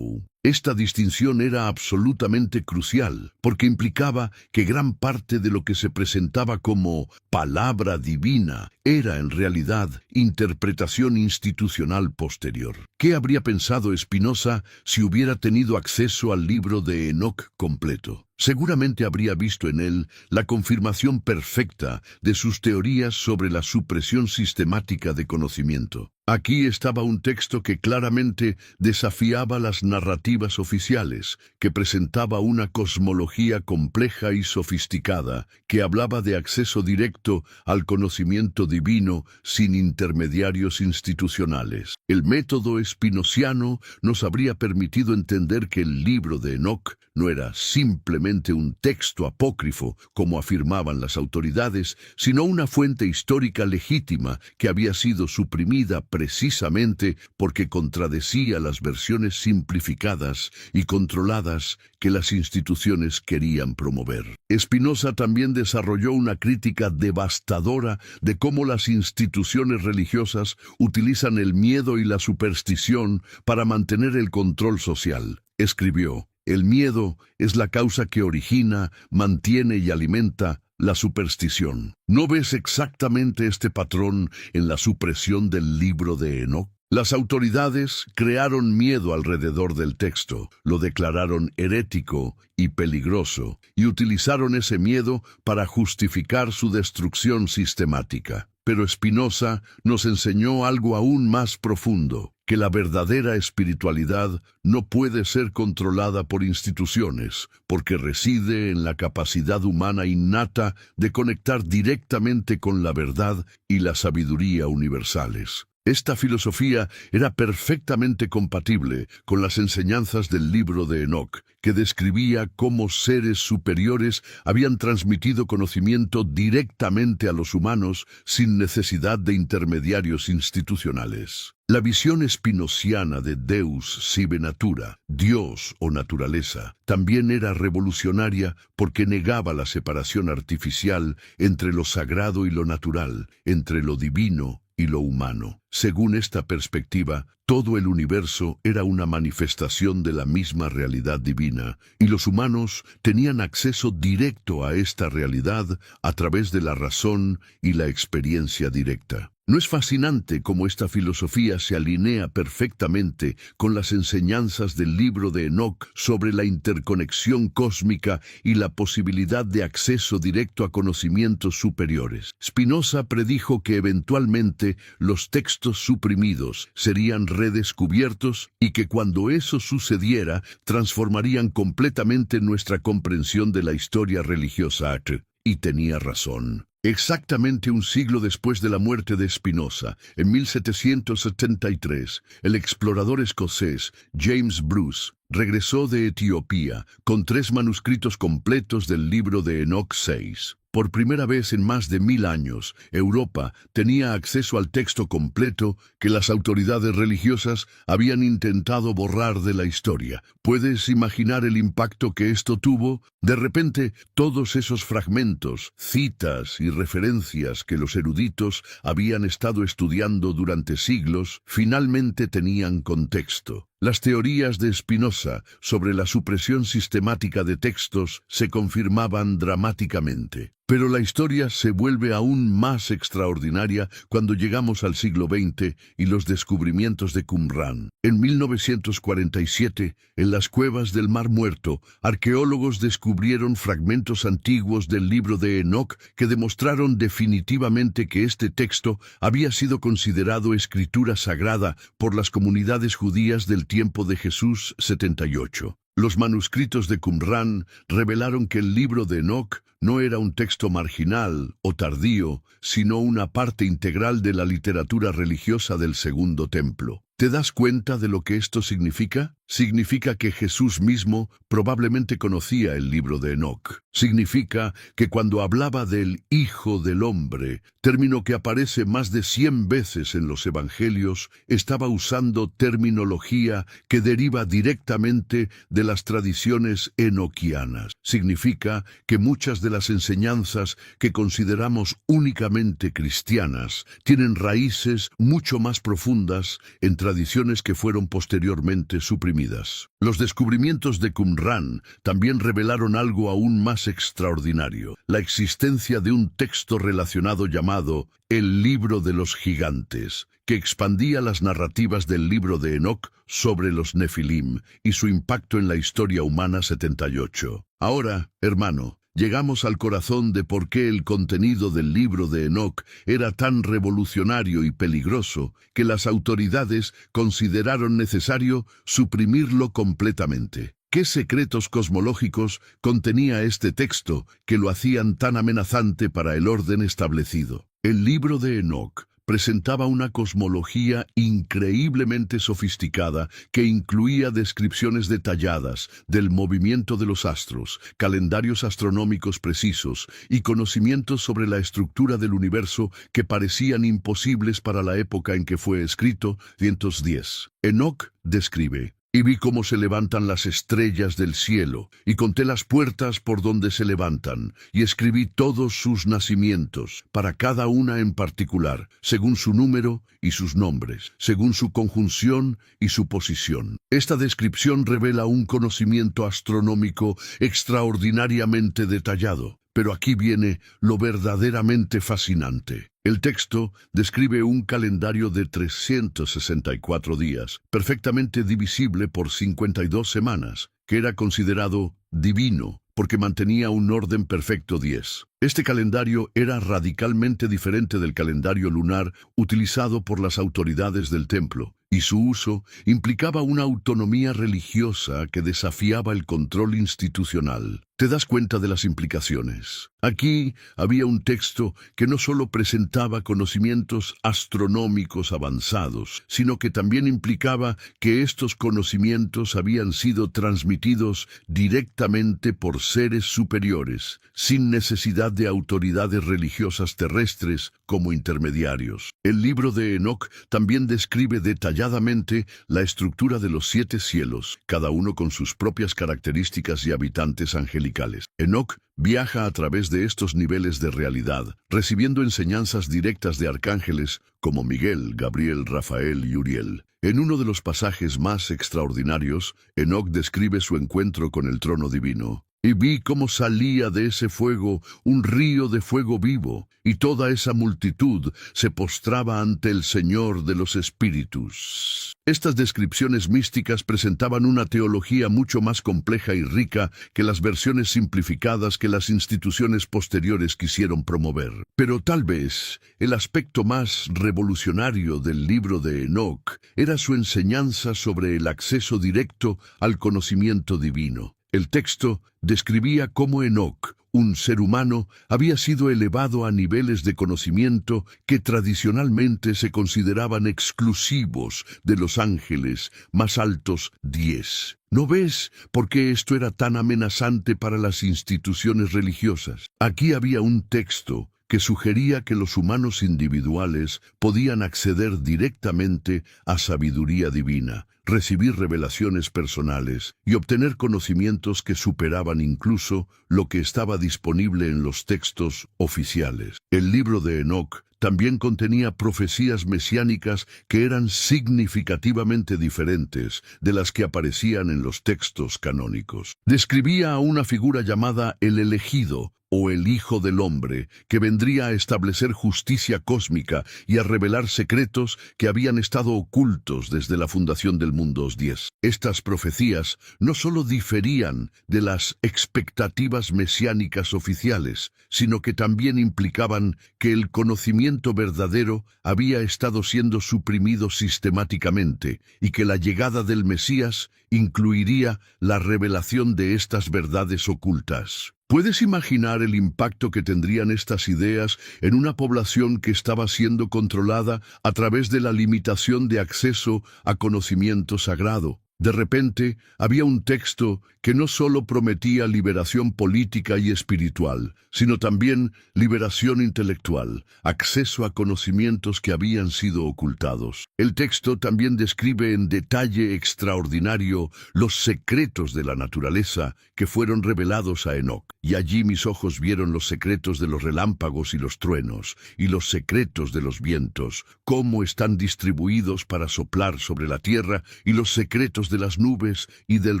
Esta distinción era absolutamente crucial, porque implicaba que gran parte de lo que se presentaba como palabra divina era en realidad interpretación institucional posterior. ¿Qué habría pensado Spinoza si hubiera tenido acceso al libro de Enoch completo? Seguramente habría visto en él la confirmación perfecta de sus teorías sobre la supresión sistemática de conocimiento. Aquí estaba un texto que claramente desafiaba las narrativas oficiales, que presentaba una cosmología compleja y sofisticada, que hablaba de acceso directo al conocimiento divino sin intermediarios institucionales. El método spinociano nos habría permitido entender que el libro de Enoch no era simplemente un texto apócrifo, como afirmaban las autoridades, sino una fuente histórica legítima que había sido suprimida precisamente porque contradecía las versiones simplificadas y controladas que las instituciones querían promover. Spinoza también desarrolló una crítica devastadora de cómo las instituciones religiosas utilizan el miedo y la superstición para mantener el control social. Escribió: "El miedo es la causa que origina, mantiene y alimenta la superstición". ¿No ves exactamente este patrón en la supresión del libro de Enoc? Las autoridades crearon miedo alrededor del texto, lo declararon herético y peligroso, y utilizaron ese miedo para justificar su destrucción sistemática. Pero Spinoza nos enseñó algo aún más profundo, que la verdadera espiritualidad no puede ser controlada por instituciones, porque reside en la capacidad humana innata de conectar directamente con la verdad y la sabiduría universales. Esta filosofía era perfectamente compatible con las enseñanzas del libro de Enoc, que describía cómo seres superiores habían transmitido conocimiento directamente a los humanos sin necesidad de intermediarios institucionales. La visión spinoziana de Deus sive natura, Dios o naturaleza, también era revolucionaria porque negaba la separación artificial entre lo sagrado y lo natural, entre lo divino y lo humano. Según esta perspectiva, todo el universo era una manifestación de la misma realidad divina, y los humanos tenían acceso directo a esta realidad a través de la razón y la experiencia directa. ¿No es fascinante cómo esta filosofía se alinea perfectamente con las enseñanzas del libro de Enoc sobre la interconexión cósmica y la posibilidad de acceso directo a conocimientos superiores? Spinoza predijo que eventualmente los textos suprimidos serían redescubiertos y que cuando eso sucediera transformarían completamente nuestra comprensión de la historia religiosa. Y tenía razón. Exactamente un siglo después de la muerte de Spinoza, en 1773, el explorador escocés James Bruce regresó de Etiopía con 3 manuscritos completos del libro de Enoc 6. Por primera vez en más de 1000 años, Europa tenía acceso al texto completo que las autoridades religiosas habían intentado borrar de la historia. ¿Puedes imaginar el impacto que esto tuvo? De repente, todos esos fragmentos, citas y referencias que los eruditos habían estado estudiando durante siglos, finalmente tenían contexto. Las teorías de Spinoza sobre la supresión sistemática de textos se confirmaban dramáticamente. Pero la historia se vuelve aún más extraordinaria cuando llegamos al siglo XX y los descubrimientos de Qumran. En 1947, en las cuevas del Mar Muerto, arqueólogos descubrieron fragmentos antiguos del libro de Enoc que demostraron definitivamente que este texto había sido considerado escritura sagrada por las comunidades judías del tiempo de Jesús 78. Los manuscritos de Qumran revelaron que el libro de Enoc no era un texto marginal o tardío, sino una parte integral de la literatura religiosa del Segundo Templo. ¿Te das cuenta de lo que esto significa? Significa que Jesús mismo probablemente conocía el libro de Enoc. Significa que cuando hablaba del Hijo del Hombre, término que aparece más de 100 veces en los Evangelios, estaba usando terminología que deriva directamente de las tradiciones enoquianas. Significa que muchas de las enseñanzas que consideramos únicamente cristianas tienen raíces mucho más profundas en tradiciones que fueron posteriormente suprimidas. Los descubrimientos de Qumran también revelaron algo aún más extraordinario: la existencia de un texto relacionado llamado el Libro de los Gigantes, que expandía las narrativas del libro de Enoc sobre los Nefilim y su impacto en la historia humana 78. Ahora, hermano, llegamos al corazón de por qué el contenido del libro de Enoc era tan revolucionario y peligroso que las autoridades consideraron necesario suprimirlo completamente. ¿Qué secretos cosmológicos contenía este texto que lo hacían tan amenazante para el orden establecido? El libro de Enoc presentaba una cosmología increíblemente sofisticada que incluía descripciones detalladas del movimiento de los astros, calendarios astronómicos precisos y conocimientos sobre la estructura del universo que parecían imposibles para la época en que fue escrito. 110. Enoc describe: y vi cómo se levantan las estrellas del cielo, y conté las puertas por donde se levantan, y escribí todos sus nacimientos, para cada una en particular, según su número y sus nombres, según su conjunción y su posición. Esta descripción revela un conocimiento astronómico extraordinariamente detallado. Pero aquí viene lo verdaderamente fascinante. El texto describe un calendario de 364 días, perfectamente divisible por 52 semanas, que era considerado divino porque mantenía un orden perfecto 10. Este calendario era radicalmente diferente del calendario lunar utilizado por las autoridades del templo, y su uso implicaba una autonomía religiosa que desafiaba el control institucional. ¿Te das cuenta de las implicaciones? Aquí había un texto que no solo presentaba conocimientos astronómicos avanzados, sino que también implicaba que estos conocimientos habían sido transmitidos directamente por seres superiores, sin necesidad de autoridades religiosas terrestres como intermediarios. El libro de Enoc también describe detalladamente la estructura de los 7 cielos, cada uno con sus propias características y habitantes angelicales. Enoc viaja a través de estos niveles de realidad, recibiendo enseñanzas directas de arcángeles como Miguel, Gabriel, Rafael y Uriel. En uno de los pasajes más extraordinarios, Enoc describe su encuentro con el trono divino. Y vi cómo salía de ese fuego un río de fuego vivo, y toda esa multitud se postraba ante el Señor de los espíritus. Estas descripciones místicas presentaban una teología mucho más compleja y rica que las versiones simplificadas que las instituciones posteriores quisieron promover. Pero tal vez el aspecto más revolucionario del libro de Enoc era su enseñanza sobre el acceso directo al conocimiento divino. El texto describía cómo Enoc, un ser humano, había sido elevado a niveles de conocimiento que tradicionalmente se consideraban exclusivos de los ángeles más altos 10. ¿No ves por qué esto era tan amenazante para las instituciones religiosas? Aquí había un texto que sugería que los humanos individuales podían acceder directamente a sabiduría divina, recibir revelaciones personales y obtener conocimientos que superaban incluso lo que estaba disponible en los textos oficiales. El libro de Enoc también contenía profecías mesiánicas que eran significativamente diferentes de las que aparecían en los textos canónicos. Describía a una figura llamada el elegido, o el Hijo del Hombre, que vendría a establecer justicia cósmica y a revelar secretos que habían estado ocultos desde la fundación del mundo 10. Estas profecías no solo diferían de las expectativas mesiánicas oficiales, sino que también implicaban que el conocimiento verdadero había estado siendo suprimido sistemáticamente y que la llegada del Mesías incluiría la revelación de estas verdades ocultas. ¿Puedes imaginar el impacto que tendrían estas ideas en una población que estaba siendo controlada a través de la limitación de acceso a conocimiento sagrado? De repente, había un texto que no solo prometía liberación política y espiritual, sino también liberación intelectual, acceso a conocimientos que habían sido ocultados. El texto también describe en detalle extraordinario los secretos de la naturaleza que fueron revelados a Enoc. Y allí mis ojos vieron los secretos de los relámpagos y los truenos, y los secretos de los vientos, cómo están distribuidos para soplar sobre la tierra, y los secretos de las nubes y del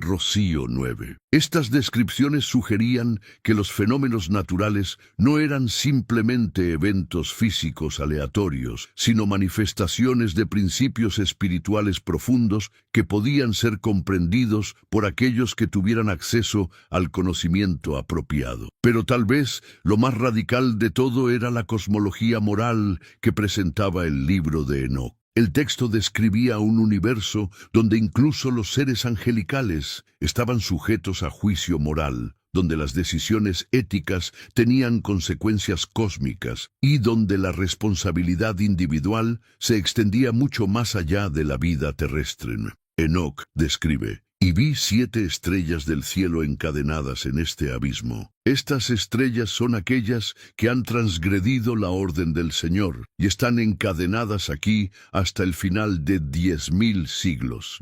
rocío 9. Estas descripciones sugerían que los fenómenos naturales no eran simplemente eventos físicos aleatorios, sino manifestaciones de principios espirituales profundos que podían ser comprendidos por aquellos que tuvieran acceso al conocimiento apropiado. Pero tal vez lo más radical de todo era la cosmología moral que presentaba el libro de Enoc. El texto describía un universo donde incluso los seres angelicales estaban sujetos a juicio moral, donde las decisiones éticas tenían consecuencias cósmicas y donde la responsabilidad individual se extendía mucho más allá de la vida terrestre. Enoc describe: "Y vi 7 estrellas del cielo encadenadas en este abismo. Estas estrellas son aquellas que han transgredido la orden del Señor y están encadenadas aquí hasta el final de 10.000 siglos.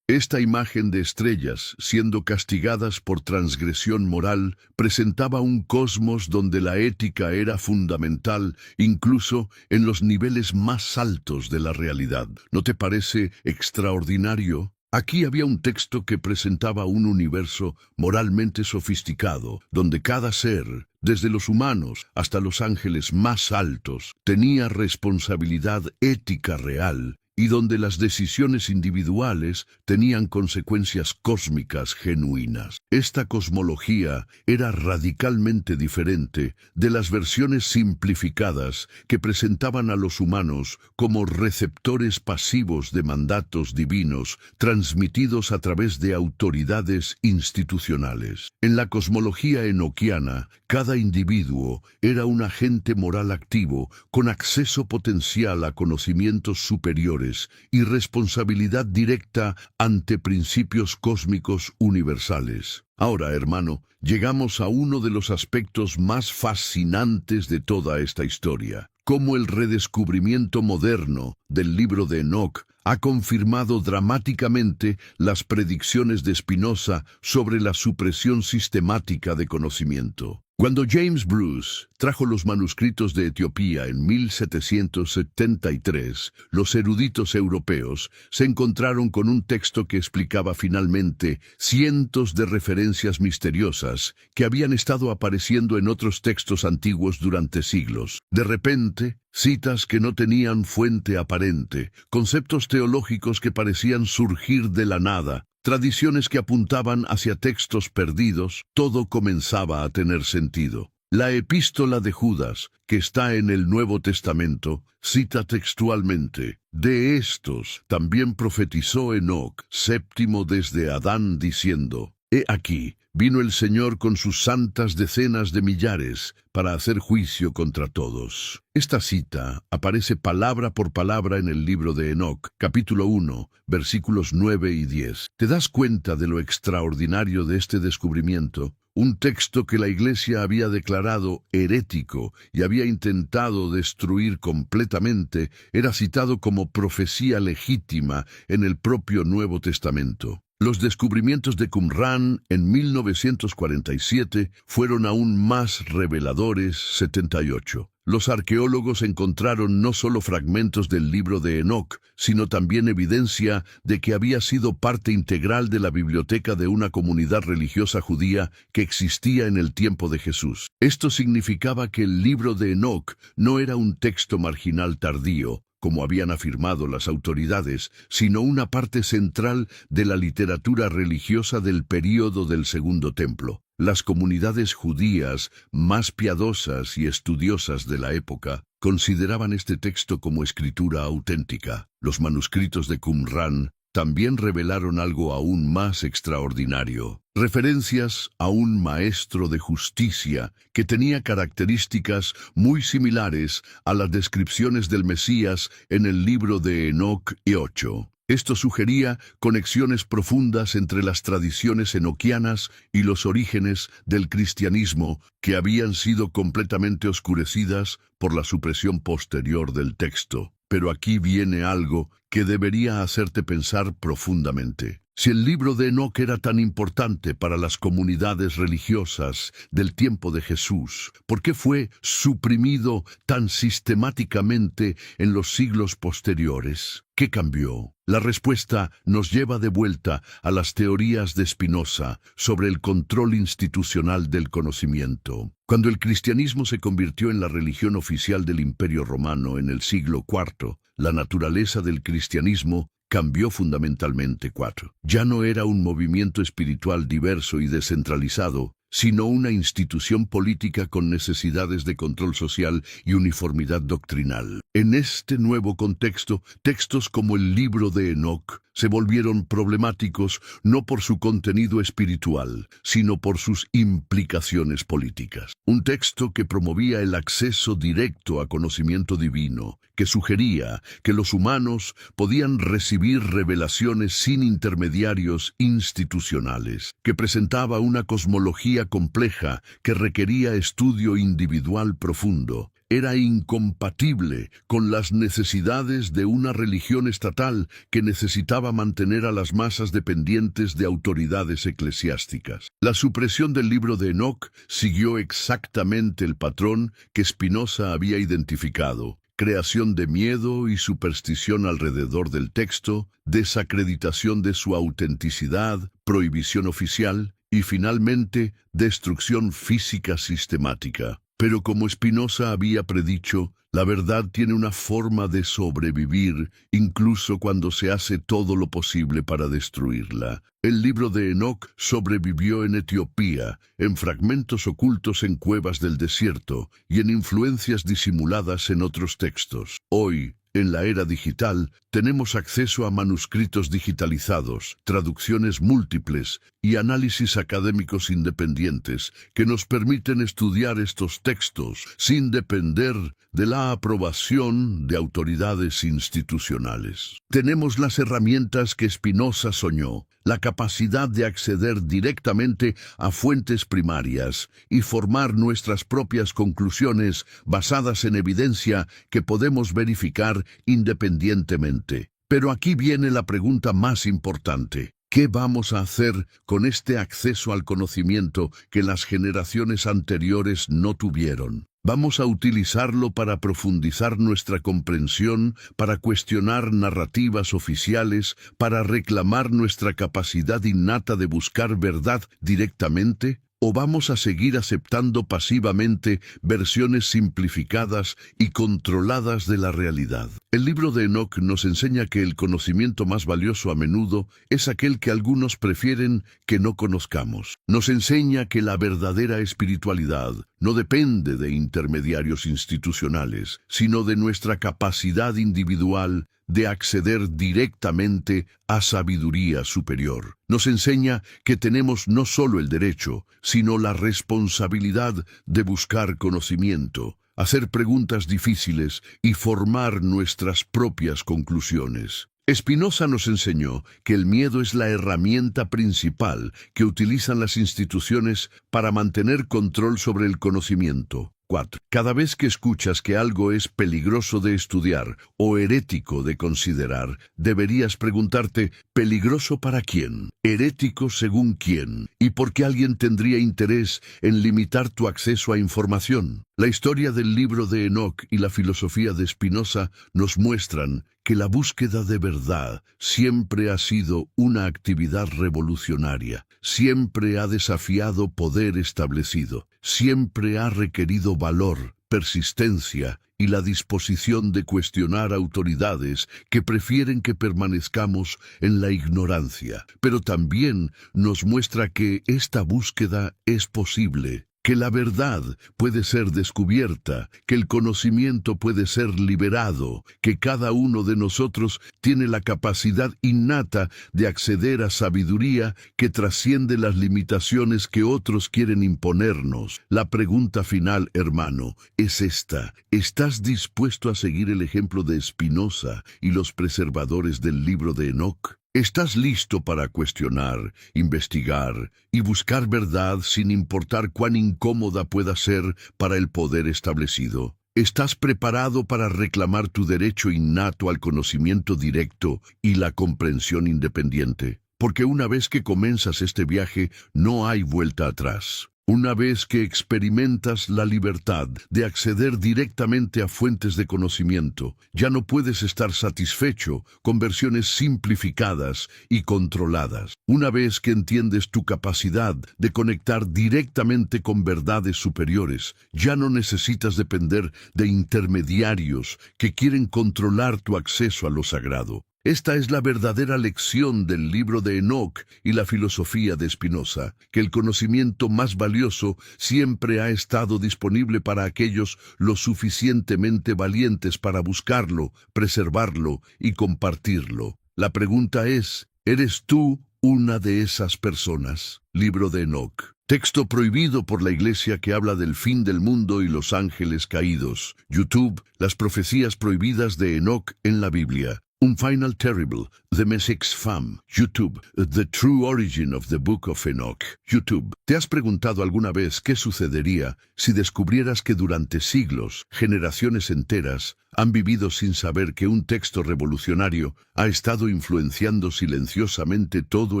Esta imagen de estrellas, siendo castigadas por transgresión moral, presentaba un cosmos donde la ética era fundamental, incluso en los niveles más altos de la realidad. ¿No te parece extraordinario? Aquí había un texto que presentaba un universo moralmente sofisticado, donde cada ser, desde los humanos hasta los ángeles más altos, tenía responsabilidad ética real, y donde las decisiones individuales tenían consecuencias cósmicas genuinas. Esta cosmología era radicalmente diferente de las versiones simplificadas que presentaban a los humanos como receptores pasivos de mandatos divinos transmitidos a través de autoridades institucionales. En la cosmología enoquiana, cada individuo era un agente moral activo con acceso potencial a conocimientos superiores y responsabilidad directa ante principios cósmicos universales. Ahora, hermano, llegamos a uno de los aspectos más fascinantes de toda esta historia: cómo el redescubrimiento moderno del libro de Enoc ha confirmado dramáticamente las predicciones de Spinoza sobre la supresión sistemática de conocimiento. Cuando James Bruce trajo los manuscritos de Etiopía en 1773, los eruditos europeos se encontraron con un texto que explicaba finalmente cientos de referencias misteriosas que habían estado apareciendo en otros textos antiguos durante siglos. De repente, citas que no tenían fuente aparente, conceptos teológicos que parecían surgir de la nada, tradiciones que apuntaban hacia textos perdidos, todo comenzaba a tener sentido. La epístola de Judas, que está en el Nuevo Testamento, cita textualmente: "De estos también profetizó Enoc, séptimo desde Adán, diciendo: He aquí, vino el Señor con sus santas decenas de millares para hacer juicio contra todos". Esta cita aparece palabra por palabra en el libro de Enoc, capítulo 1, versículos 9 y 10. ¿Te das cuenta de lo extraordinario de este descubrimiento? Un texto que la Iglesia había declarado herético y había intentado destruir completamente era citado como profecía legítima en el propio Nuevo Testamento. Los descubrimientos de Qumran en 1947 fueron aún más reveladores. 78. Los arqueólogos encontraron no solo fragmentos del libro de Enoc, sino también evidencia de que había sido parte integral de la biblioteca de una comunidad religiosa judía que existía en el tiempo de Jesús. Esto significaba que el libro de Enoc no era un texto marginal tardío, como habían afirmado las autoridades, sino una parte central de la literatura religiosa del período del Segundo Templo. Las comunidades judías más piadosas y estudiosas de la época consideraban este texto como escritura auténtica. Los manuscritos de Qumran también revelaron algo aún más extraordinario: referencias a un maestro de justicia que tenía características muy similares a las descripciones del Mesías en el libro de Enoc y 8. Esto sugería conexiones profundas entre las tradiciones enoquianas y los orígenes del cristianismo que habían sido completamente oscurecidas por la supresión posterior del texto. Pero aquí viene algo que debería hacerte pensar profundamente. Si el libro de Enoc era tan importante para las comunidades religiosas del tiempo de Jesús, ¿por qué fue suprimido tan sistemáticamente en los siglos posteriores? ¿Qué cambió? La respuesta nos lleva de vuelta a las teorías de Spinoza sobre el control institucional del conocimiento. Cuando el cristianismo se convirtió en la religión oficial del Imperio Romano en el siglo IV, la naturaleza del cristianismo cambió fundamentalmente. 4. Ya no era un movimiento espiritual diverso y descentralizado, sino una institución política con necesidades de control social y uniformidad doctrinal. En este nuevo contexto, textos como el libro de Enoc se volvieron problemáticos no por su contenido espiritual, sino por sus implicaciones políticas. Un texto que promovía el acceso directo a conocimiento divino, que sugería que los humanos podían recibir revelaciones sin intermediarios institucionales, que presentaba una cosmología compleja que requería estudio individual profundo, era incompatible con las necesidades de una religión estatal que necesitaba mantener a las masas dependientes de autoridades eclesiásticas. La supresión del libro de Enoc siguió exactamente el patrón que Spinoza había identificado: creación de miedo y superstición alrededor del texto, desacreditación de su autenticidad, prohibición oficial y, finalmente, destrucción física sistemática. Pero como Spinoza había predicho, la verdad tiene una forma de sobrevivir, incluso cuando se hace todo lo posible para destruirla. El libro de Enoc sobrevivió en Etiopía, en fragmentos ocultos en cuevas del desierto y en influencias disimuladas en otros textos. Hoy, en la era digital, tenemos acceso a manuscritos digitalizados, traducciones múltiples y análisis académicos independientes que nos permiten estudiar estos textos sin depender de la aprobación de autoridades institucionales. Tenemos las herramientas que Spinoza soñó: la capacidad de acceder directamente a fuentes primarias y formar nuestras propias conclusiones basadas en evidencia que podemos verificar independientemente. Pero aquí viene la pregunta más importante: ¿qué vamos a hacer con este acceso al conocimiento que las generaciones anteriores no tuvieron? ¿Vamos a utilizarlo para profundizar nuestra comprensión, para cuestionar narrativas oficiales, para reclamar nuestra capacidad innata de buscar verdad directamente? ¿O vamos a seguir aceptando pasivamente versiones simplificadas y controladas de la realidad? El libro de Enoc nos enseña que el conocimiento más valioso a menudo es aquel que algunos prefieren que no conozcamos. Nos enseña que la verdadera espiritualidad no depende de intermediarios institucionales, sino de nuestra capacidad individual de acceder directamente a sabiduría superior. Nos enseña que tenemos no solo el derecho, sino la responsabilidad de buscar conocimiento, hacer preguntas difíciles y formar nuestras propias conclusiones. Spinoza nos enseñó que el miedo es la herramienta principal que utilizan las instituciones para mantener control sobre el conocimiento. 4. Cada vez que escuchas que algo es peligroso de estudiar o herético de considerar, deberías preguntarte: ¿peligroso para quién? ¿Herético según quién? ¿Y por qué alguien tendría interés en limitar tu acceso a información? La historia del libro de Enoc y la filosofía de Spinoza nos muestran que la búsqueda de verdad siempre ha sido una actividad revolucionaria, siempre ha desafiado poder establecido, siempre ha requerido valor, persistencia y la disposición de cuestionar autoridades que prefieren que permanezcamos en la ignorancia. Pero también nos muestra que esta búsqueda es posible, que la verdad puede ser descubierta, que el conocimiento puede ser liberado, que cada uno de nosotros tiene la capacidad innata de acceder a sabiduría que trasciende las limitaciones que otros quieren imponernos. La pregunta final, hermano, es esta: ¿estás dispuesto a seguir el ejemplo de Spinoza y los preservadores del libro de Enoc? ¿Estás listo para cuestionar, investigar y buscar verdad sin importar cuán incómoda pueda ser para el poder establecido? ¿Estás preparado para reclamar tu derecho innato al conocimiento directo y la comprensión independiente? Porque una vez que comienzas este viaje, no hay vuelta atrás. Una vez que experimentas la libertad de acceder directamente a fuentes de conocimiento, ya no puedes estar satisfecho con versiones simplificadas y controladas. Una vez que entiendes tu capacidad de conectar directamente con verdades superiores, ya no necesitas depender de intermediarios que quieren controlar tu acceso a lo sagrado. Esta es la verdadera lección del libro de Enoc y la filosofía de Spinoza, que el conocimiento más valioso siempre ha estado disponible para aquellos lo suficientemente valientes para buscarlo, preservarlo y compartirlo. La pregunta es, ¿eres tú una de esas personas? Libro de Enoc. Texto prohibido por la Iglesia que habla del fin del mundo y los ángeles caídos. YouTube, las profecías prohibidas de Enoc en la Biblia. Un Final Terrible, The Message Fam. YouTube, The True Origin of the Book of Enoch. YouTube. ¿Te has preguntado alguna vez qué sucedería si descubrieras que durante siglos, generaciones enteras, han vivido sin saber que un texto revolucionario ha estado influenciando silenciosamente todo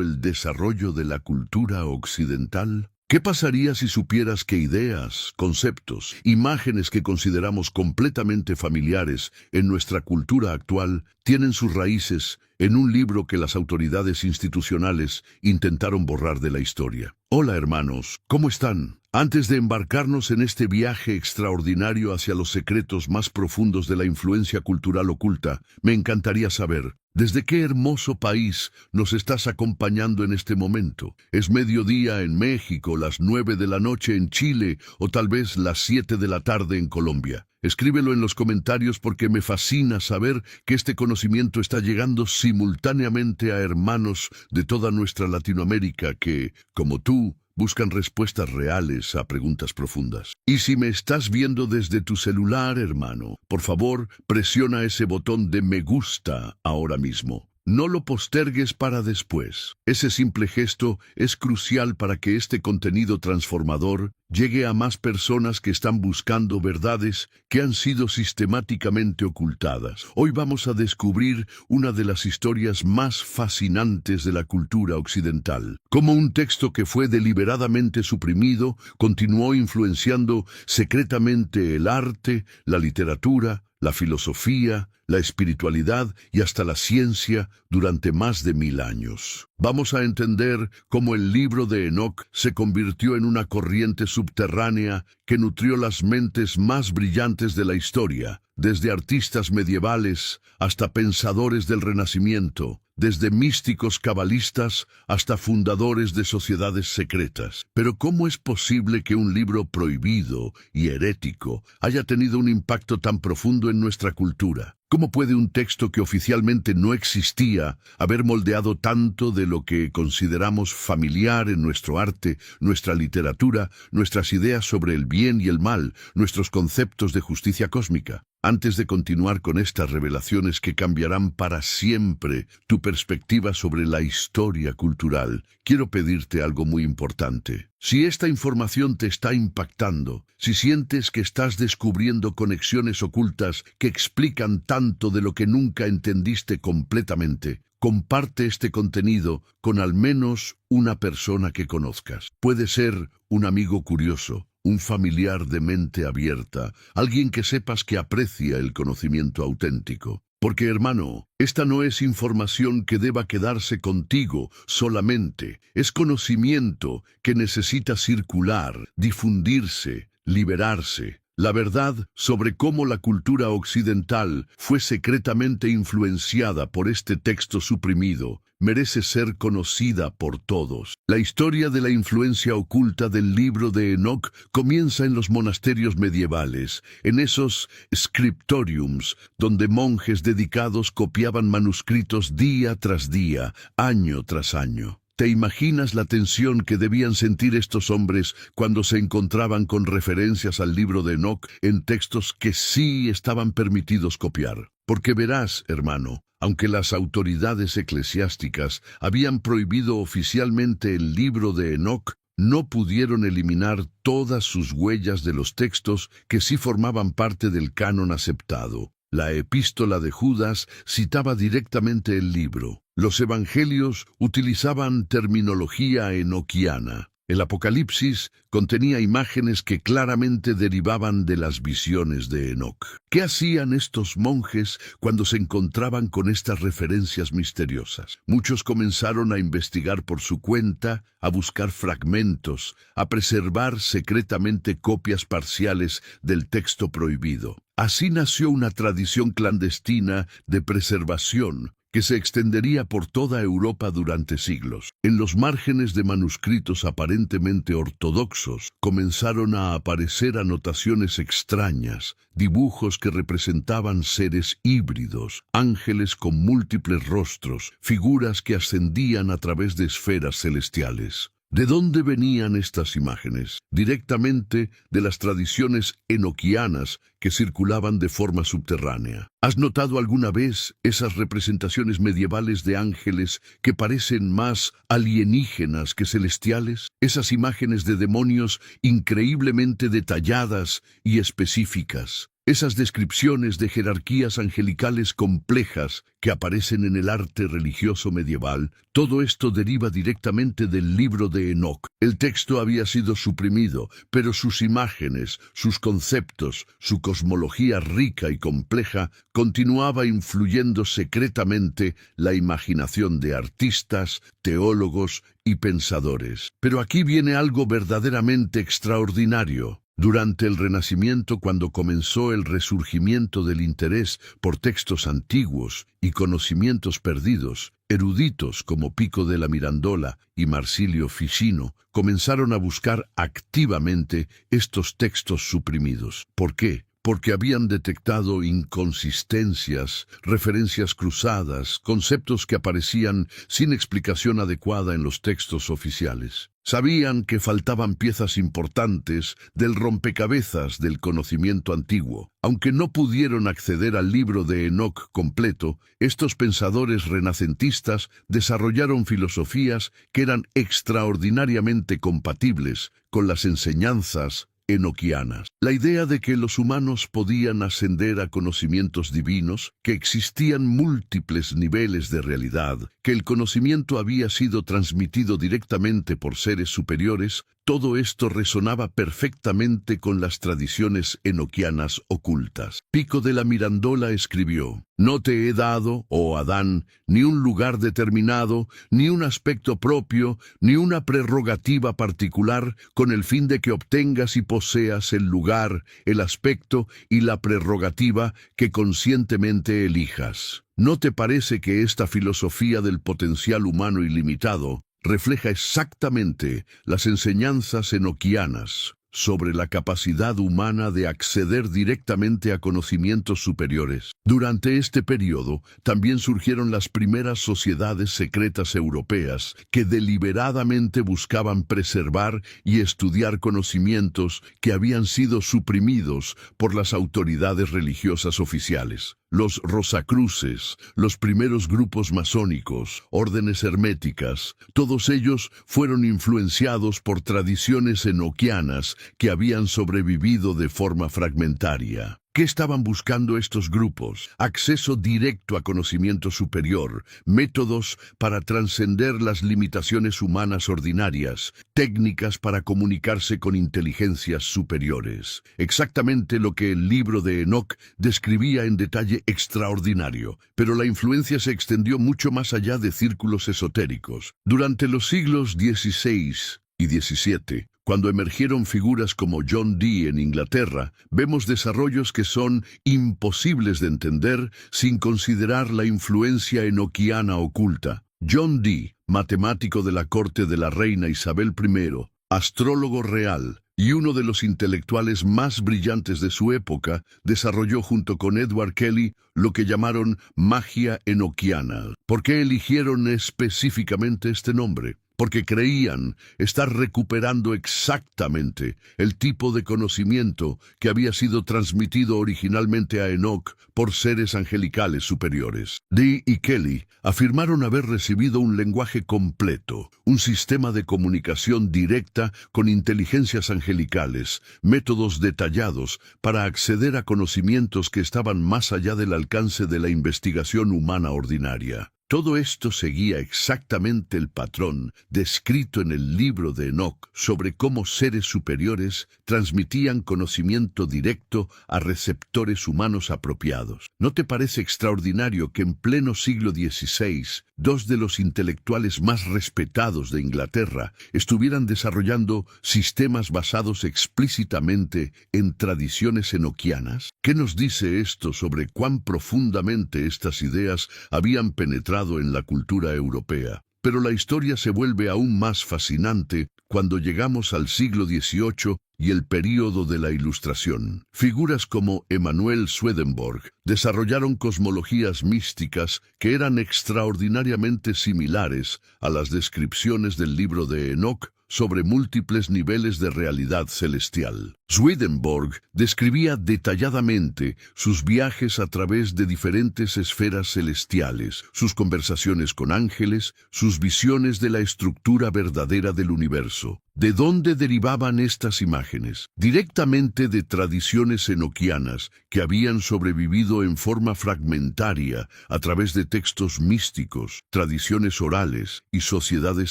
el desarrollo de la cultura occidental? ¿Qué pasaría si supieras que ideas, conceptos, imágenes que consideramos completamente familiares en nuestra cultura actual tienen sus raíces en un libro que las autoridades institucionales intentaron borrar de la historia? Hola hermanos, ¿cómo están? Antes de embarcarnos en este viaje extraordinario hacia los secretos más profundos de la influencia cultural oculta, me encantaría saber, ¿desde qué hermoso país nos estás acompañando en este momento? ¿Es mediodía en México, las 9 de la noche en Chile o tal vez las 7 de la tarde en Colombia? Escríbelo en los comentarios porque me fascina saber que este conocimiento está llegando simultáneamente a hermanos de toda nuestra Latinoamérica que, como tú, buscan respuestas reales a preguntas profundas. Y si me estás viendo desde tu celular, hermano, por favor, presiona ese botón de me gusta ahora mismo. No lo postergues para después. Ese simple gesto es crucial para que este contenido transformador llegue a más personas que están buscando verdades que han sido sistemáticamente ocultadas. Hoy vamos a descubrir una de las historias más fascinantes de la cultura occidental. Cómo un texto que fue deliberadamente suprimido continuó influenciando secretamente el arte, la literatura, la filosofía, la espiritualidad y hasta la ciencia durante más de 1000 años. Vamos a entender cómo el libro de Enoc se convirtió en una corriente subterránea que nutrió las mentes más brillantes de la historia, desde artistas medievales hasta pensadores del Renacimiento, desde místicos cabalistas hasta fundadores de sociedades secretas. Pero ¿cómo es posible que un libro prohibido y herético haya tenido un impacto tan profundo en nuestra cultura? ¿Cómo puede un texto que oficialmente no existía haber moldeado tanto de lo que consideramos familiar en nuestro arte, nuestra literatura, nuestras ideas sobre el bien y el mal, nuestros conceptos de justicia cósmica? Antes de continuar con estas revelaciones que cambiarán para siempre tu perspectiva sobre la historia cultural, quiero pedirte algo muy importante. Si esta información te está impactando, si sientes que estás descubriendo conexiones ocultas que explican tanto de lo que nunca entendiste completamente, comparte este contenido con al menos una persona que conozcas. Puede ser un amigo curioso, un familiar de mente abierta, alguien que sepas que aprecia el conocimiento auténtico. Porque, hermano, esta no es información que deba quedarse contigo solamente. Es conocimiento que necesita circular, difundirse, liberarse. La verdad sobre cómo la cultura occidental fue secretamente influenciada por este texto suprimido merece ser conocida por todos. La historia de la influencia oculta del libro de Enoc comienza en los monasterios medievales, en esos scriptoriums donde monjes dedicados copiaban manuscritos día tras día, año tras año. ¿Te imaginas la tensión que debían sentir estos hombres cuando se encontraban con referencias al libro de Enoc en textos que sí estaban permitidos copiar? Porque verás, hermano, aunque las autoridades eclesiásticas habían prohibido oficialmente el libro de Enoc, no pudieron eliminar todas sus huellas de los textos que sí formaban parte del canon aceptado. La epístola de Judas citaba directamente el libro. Los evangelios utilizaban terminología enoquiana. El Apocalipsis contenía imágenes que claramente derivaban de las visiones de Enoc. ¿Qué hacían estos monjes cuando se encontraban con estas referencias misteriosas? Muchos comenzaron a investigar por su cuenta, a buscar fragmentos, a preservar secretamente copias parciales del texto prohibido. Así nació una tradición clandestina de preservación que se extendería por toda Europa durante siglos. En los márgenes de manuscritos aparentemente ortodoxos comenzaron a aparecer anotaciones extrañas, dibujos que representaban seres híbridos, ángeles con múltiples rostros, figuras que ascendían a través de esferas celestiales. ¿De dónde venían estas imágenes? Directamente de las tradiciones enoquianas que circulaban de forma subterránea. ¿Has notado alguna vez esas representaciones medievales de ángeles que parecen más alienígenas que celestiales? Esas imágenes de demonios increíblemente detalladas y específicas. Esas descripciones de jerarquías angelicales complejas que aparecen en el arte religioso medieval, todo esto deriva directamente del libro de Enoc. El texto había sido suprimido, pero sus imágenes, sus conceptos, su cosmología rica y compleja continuaba influyendo secretamente la imaginación de artistas, teólogos y pensadores. Pero aquí viene algo verdaderamente extraordinario. Durante el Renacimiento, cuando comenzó el resurgimiento del interés por textos antiguos y conocimientos perdidos, eruditos como Pico della Mirandola y Marsilio Ficino comenzaron a buscar activamente estos textos suprimidos. ¿Por qué? Porque habían detectado inconsistencias, referencias cruzadas, conceptos que aparecían sin explicación adecuada en los textos oficiales. Sabían que faltaban piezas importantes del rompecabezas del conocimiento antiguo. Aunque no pudieron acceder al libro de Enoc completo, estos pensadores renacentistas desarrollaron filosofías que eran extraordinariamente compatibles con las enseñanzas enoquianas. La idea de que los humanos podían ascender a conocimientos divinos, que existían múltiples niveles de realidad, que el conocimiento había sido transmitido directamente por seres superiores, todo esto resonaba perfectamente con las tradiciones enoquianas ocultas. Pico della Mirandola escribió: «No te he dado, oh Adán, ni un lugar determinado, ni un aspecto propio, ni una prerrogativa particular, con el fin de que obtengas y poseas el lugar, el aspecto y la prerrogativa que conscientemente elijas». ¿No te parece que esta filosofía del potencial humano ilimitado refleja exactamente las enseñanzas enoquianas sobre la capacidad humana de acceder directamente a conocimientos superiores? Durante este periodo también surgieron las primeras sociedades secretas europeas que deliberadamente buscaban preservar y estudiar conocimientos que habían sido suprimidos por las autoridades religiosas oficiales. Los Rosacruces, los primeros grupos masónicos, órdenes herméticas, todos ellos fueron influenciados por tradiciones enoquianas que habían sobrevivido de forma fragmentaria. ¿Qué estaban buscando estos grupos? Acceso directo a conocimiento superior, métodos para trascender las limitaciones humanas ordinarias, técnicas para comunicarse con inteligencias superiores. Exactamente lo que el libro de Enoc describía en detalle extraordinario, pero la influencia se extendió mucho más allá de círculos esotéricos. Durante los siglos XVI y XVII, cuando emergieron figuras como John Dee en Inglaterra, vemos desarrollos que son imposibles de entender sin considerar la influencia enoquiana oculta. John Dee, matemático de la corte de la reina Isabel I, astrólogo real y uno de los intelectuales más brillantes de su época, desarrolló junto con Edward Kelly lo que llamaron magia enoquiana. ¿Por qué eligieron específicamente este nombre? Porque creían estar recuperando exactamente el tipo de conocimiento que había sido transmitido originalmente a Enoc por seres angelicales superiores. Dee y Kelly afirmaron haber recibido un lenguaje completo, un sistema de comunicación directa con inteligencias angelicales, métodos detallados para acceder a conocimientos que estaban más allá del alcance de la investigación humana ordinaria. Todo esto seguía exactamente el patrón descrito en el libro de Enoc sobre cómo seres superiores transmitían conocimiento directo a receptores humanos apropiados. ¿No te parece extraordinario que en pleno siglo XVI dos de los intelectuales más respetados de Inglaterra, estuvieran desarrollando sistemas basados explícitamente en tradiciones enoquianas? ¿Qué nos dice esto sobre cuán profundamente estas ideas habían penetrado en la cultura europea? Pero la historia se vuelve aún más fascinante cuando llegamos al siglo XVIII y el período de la Ilustración. Figuras como Emanuel Swedenborg desarrollaron cosmologías místicas que eran extraordinariamente similares a las descripciones del libro de Enoc sobre múltiples niveles de realidad celestial. Swedenborg describía detalladamente sus viajes a través de diferentes esferas celestiales, sus conversaciones con ángeles, sus visiones de la estructura verdadera del universo. ¿De dónde derivaban estas imágenes? Directamente de tradiciones enoquianas que habían sobrevivido en forma fragmentaria a través de textos místicos, tradiciones orales y sociedades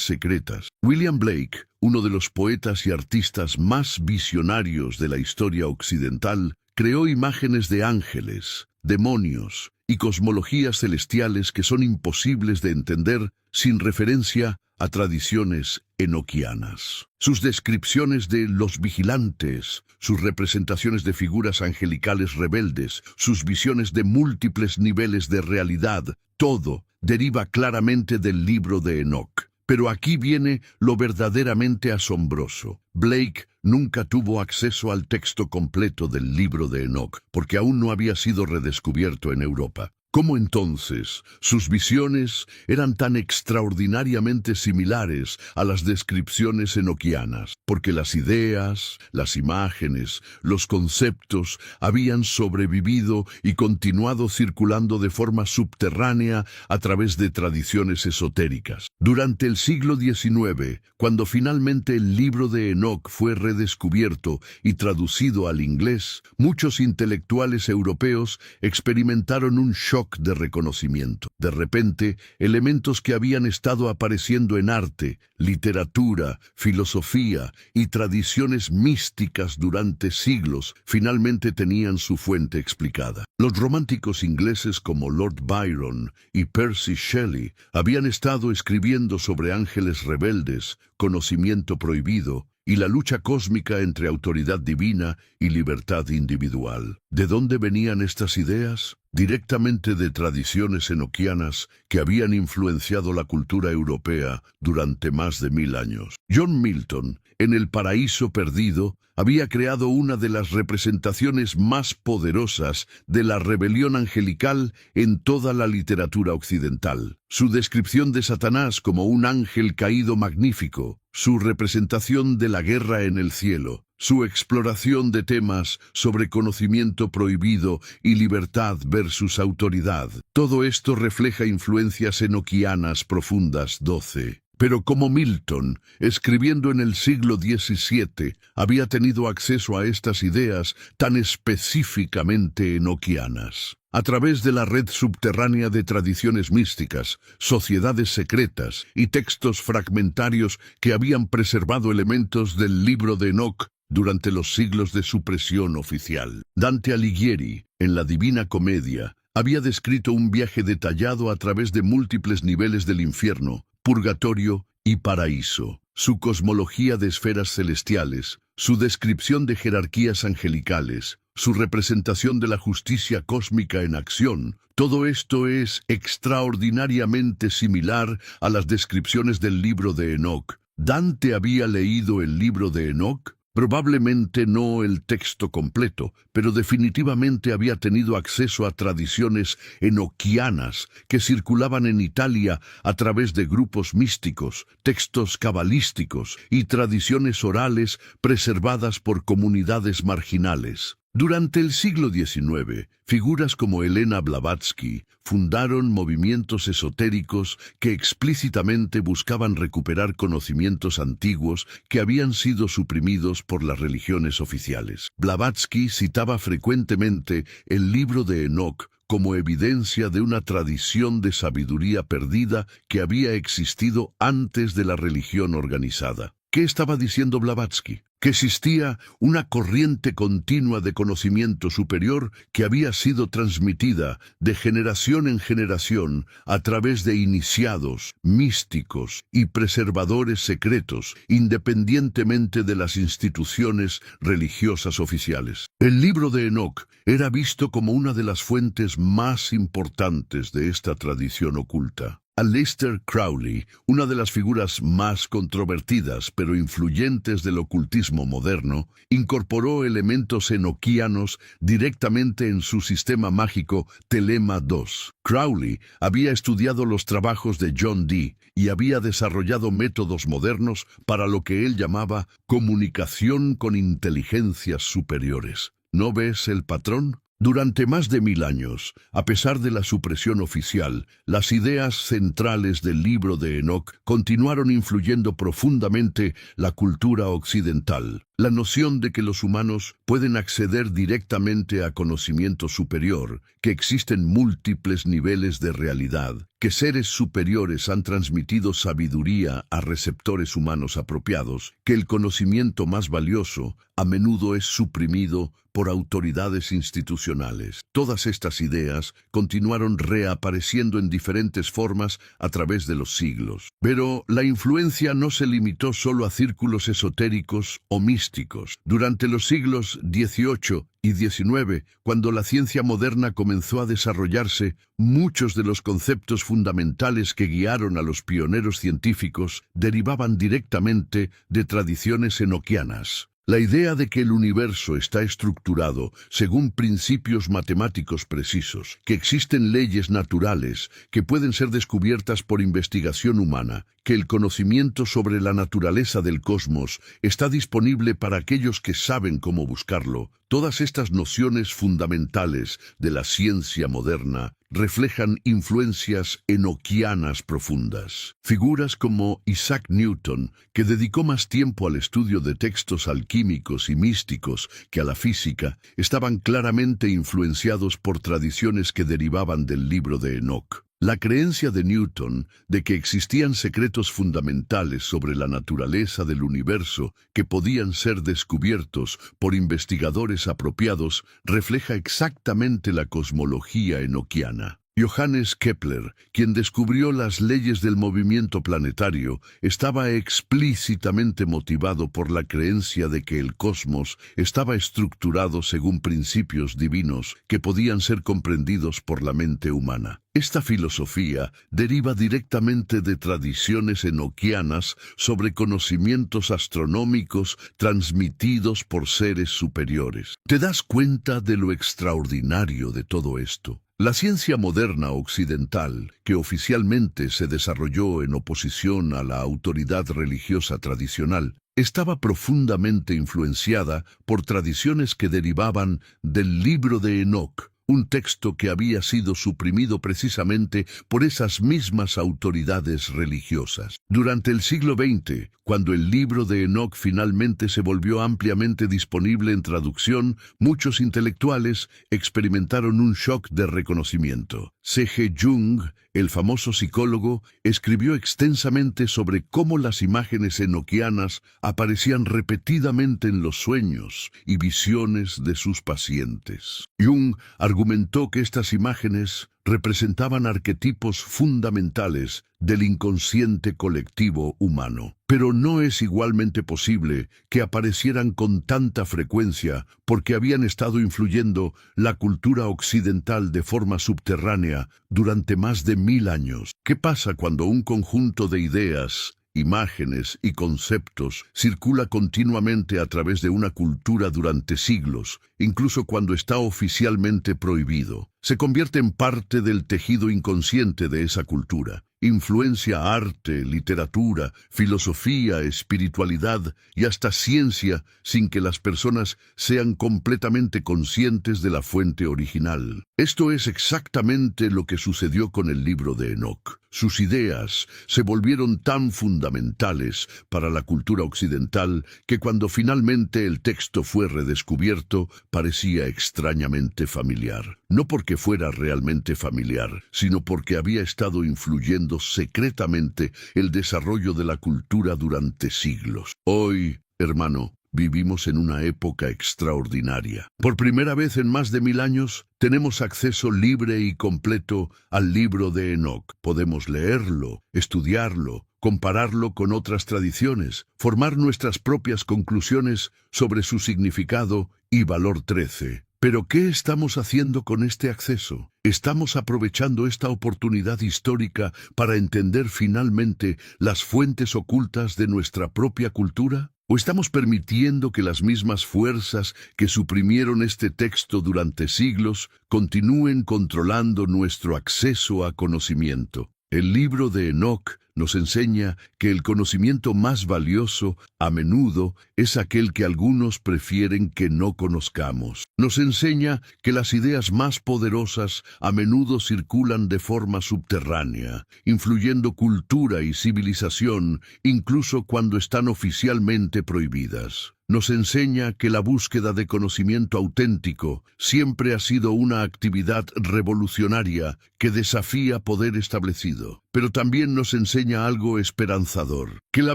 secretas. William Blake, uno de los poetas y artistas más visionarios de la historia occidental, creó imágenes de ángeles, demonios y cosmologías celestiales que son imposibles de entender sin referencia a tradiciones enoquianas. Sus descripciones de los vigilantes, sus representaciones de figuras angelicales rebeldes, sus visiones de múltiples niveles de realidad, todo deriva claramente del libro de Enoc. Pero aquí viene lo verdaderamente asombroso. Blake nunca tuvo acceso al texto completo del libro de Enoc, porque aún no había sido redescubierto en Europa. ¿Cómo entonces sus visiones eran tan extraordinariamente similares a las descripciones enoquianas? Porque las ideas, las imágenes, los conceptos habían sobrevivido y continuado circulando de forma subterránea a través de tradiciones esotéricas. Durante el siglo XIX, cuando finalmente el libro de Enoc fue redescubierto y traducido al inglés, muchos intelectuales europeos experimentaron un shock de reconocimiento. De repente, elementos que habían estado apareciendo en arte, literatura, filosofía y tradiciones místicas durante siglos finalmente tenían su fuente explicada. Los románticos ingleses como Lord Byron y Percy Shelley habían estado escribiendo sobre ángeles rebeldes, conocimiento prohibido y la lucha cósmica entre autoridad divina y libertad individual. ¿De dónde venían estas ideas? Directamente de tradiciones enoquianas que habían influenciado la cultura europea durante más de 1000 años. John Milton, en El Paraíso Perdido, había creado una de las representaciones más poderosas de la rebelión angelical en toda la literatura occidental. Su descripción de Satanás como un ángel caído magnífico, su representación de la guerra en el cielo, su exploración de temas sobre conocimiento prohibido y libertad versus autoridad. Todo esto refleja influencias enoquianas profundas. 12. Pero como Milton, escribiendo en el siglo XVII, había tenido acceso a estas ideas tan específicamente enoquianas. A través de la red subterránea de tradiciones místicas, sociedades secretas y textos fragmentarios que habían preservado elementos del libro de Enoc durante los siglos de supresión oficial. Dante Alighieri, en la Divina Comedia, había descrito un viaje detallado a través de múltiples niveles del infierno, purgatorio y paraíso. Su cosmología de esferas celestiales, su descripción de jerarquías angelicales, su representación de la justicia cósmica en acción, todo esto es extraordinariamente similar a las descripciones del libro de Enoc. ¿Dante había leído el libro de Enoc? Probablemente no el texto completo, pero definitivamente había tenido acceso a tradiciones enoquianas que circulaban en Italia a través de grupos místicos, textos cabalísticos y tradiciones orales preservadas por comunidades marginales. Durante el siglo XIX, figuras como Elena Blavatsky fundaron movimientos esotéricos que explícitamente buscaban recuperar conocimientos antiguos que habían sido suprimidos por las religiones oficiales. Blavatsky citaba frecuentemente el libro de Enoc como evidencia de una tradición de sabiduría perdida que había existido antes de la religión organizada. ¿Qué estaba diciendo Blavatsky? Que existía una corriente continua de conocimiento superior que había sido transmitida de generación en generación a través de iniciados, místicos y preservadores secretos, independientemente de las instituciones religiosas oficiales. El libro de Enoc era visto como una de las fuentes más importantes de esta tradición oculta. Aleister Crowley, una de las figuras más controvertidas pero influyentes del ocultismo moderno, incorporó elementos enoquianos directamente en su sistema mágico Telema II. Crowley había estudiado los trabajos de John Dee y había desarrollado métodos modernos para lo que él llamaba comunicación con inteligencias superiores. ¿No ves el patrón? Durante más de 1000 años, a pesar de la supresión oficial, las ideas centrales del libro de Enoc continuaron influyendo profundamente la cultura occidental. La noción de que los humanos pueden acceder directamente a conocimiento superior, que existen múltiples niveles de realidad, que seres superiores han transmitido sabiduría a receptores humanos apropiados, que el conocimiento más valioso a menudo es suprimido por autoridades institucionales. Todas estas ideas continuaron reapareciendo en diferentes formas a través de los siglos. Pero la influencia no se limitó solo a círculos esotéricos o místicos. Durante los siglos XVIII y XIX, cuando la ciencia moderna comenzó a desarrollarse, muchos de los conceptos fundamentales que guiaron a los pioneros científicos derivaban directamente de tradiciones enoquianas. La idea de que el universo está estructurado según principios matemáticos precisos, que existen leyes naturales que pueden ser descubiertas por investigación humana, que el conocimiento sobre la naturaleza del cosmos está disponible para aquellos que saben cómo buscarlo. Todas estas nociones fundamentales de la ciencia moderna reflejan influencias enoquianas profundas. Figuras como Isaac Newton, que dedicó más tiempo al estudio de textos alquímicos y místicos que a la física, estaban claramente influenciados por tradiciones que derivaban del libro de Enoc. La creencia de Newton de que existían secretos fundamentales sobre la naturaleza del universo que podían ser descubiertos por investigadores apropiados refleja exactamente la cosmología enoquiana. Johannes Kepler, quien descubrió las leyes del movimiento planetario, estaba explícitamente motivado por la creencia de que el cosmos estaba estructurado según principios divinos que podían ser comprendidos por la mente humana. Esta filosofía deriva directamente de tradiciones enoquianas sobre conocimientos astronómicos transmitidos por seres superiores. ¿Te das cuenta de lo extraordinario de todo esto? La ciencia moderna occidental, que oficialmente se desarrolló en oposición a la autoridad religiosa tradicional, estaba profundamente influenciada por tradiciones que derivaban del libro de Enoc, un texto que había sido suprimido precisamente por esas mismas autoridades religiosas. Durante el siglo XX, cuando el libro de Enoc finalmente se volvió ampliamente disponible en traducción, muchos intelectuales experimentaron un shock de reconocimiento. C.G. Jung, el famoso psicólogo, escribió extensamente sobre cómo las imágenes enoquianas aparecían repetidamente en los sueños y visiones de sus pacientes. Jung argumentó que estas imágenes representaban arquetipos fundamentales del inconsciente colectivo humano. Pero no es igualmente posible que aparecieran con tanta frecuencia porque habían estado influyendo la cultura occidental de forma subterránea durante más de 1000 años. ¿Qué pasa cuando un conjunto de ideas, imágenes y conceptos circula continuamente a través de una cultura durante siglos, incluso cuando está oficialmente prohibido? Se convierte en parte del tejido inconsciente de esa cultura. Influencia arte, literatura, filosofía, espiritualidad y hasta ciencia sin que las personas sean completamente conscientes de la fuente original. Esto es exactamente lo que sucedió con el libro de Enoc. sus ideas se volvieron tan fundamentales para la cultura occidental que cuando finalmente el texto fue redescubierto parecía extrañamente familiar. No porque fuera realmente familiar, sino porque había estado influyendo secretamente el desarrollo de la cultura durante siglos. Hoy, hermano, vivimos en una época extraordinaria. Por primera vez en más de 1000 años, tenemos acceso libre y completo al libro de Enoc. Podemos leerlo, estudiarlo, compararlo con otras tradiciones, formar nuestras propias conclusiones sobre su significado y valor. 13. Pero ¿qué estamos haciendo con este acceso? ¿Estamos aprovechando esta oportunidad histórica para entender finalmente las fuentes ocultas de nuestra propia cultura? ¿O estamos permitiendo que las mismas fuerzas que suprimieron este texto durante siglos continúen controlando nuestro acceso a conocimiento? El libro de Enoc nos enseña que el conocimiento más valioso, a menudo, es aquel que algunos prefieren que no conozcamos. Nos enseña que las ideas más poderosas a menudo circulan de forma subterránea, influyendo cultura y civilización, incluso cuando están oficialmente prohibidas. Nos enseña que la búsqueda de conocimiento auténtico siempre ha sido una actividad revolucionaria que desafía poder establecido. Pero también nos enseña algo esperanzador, que la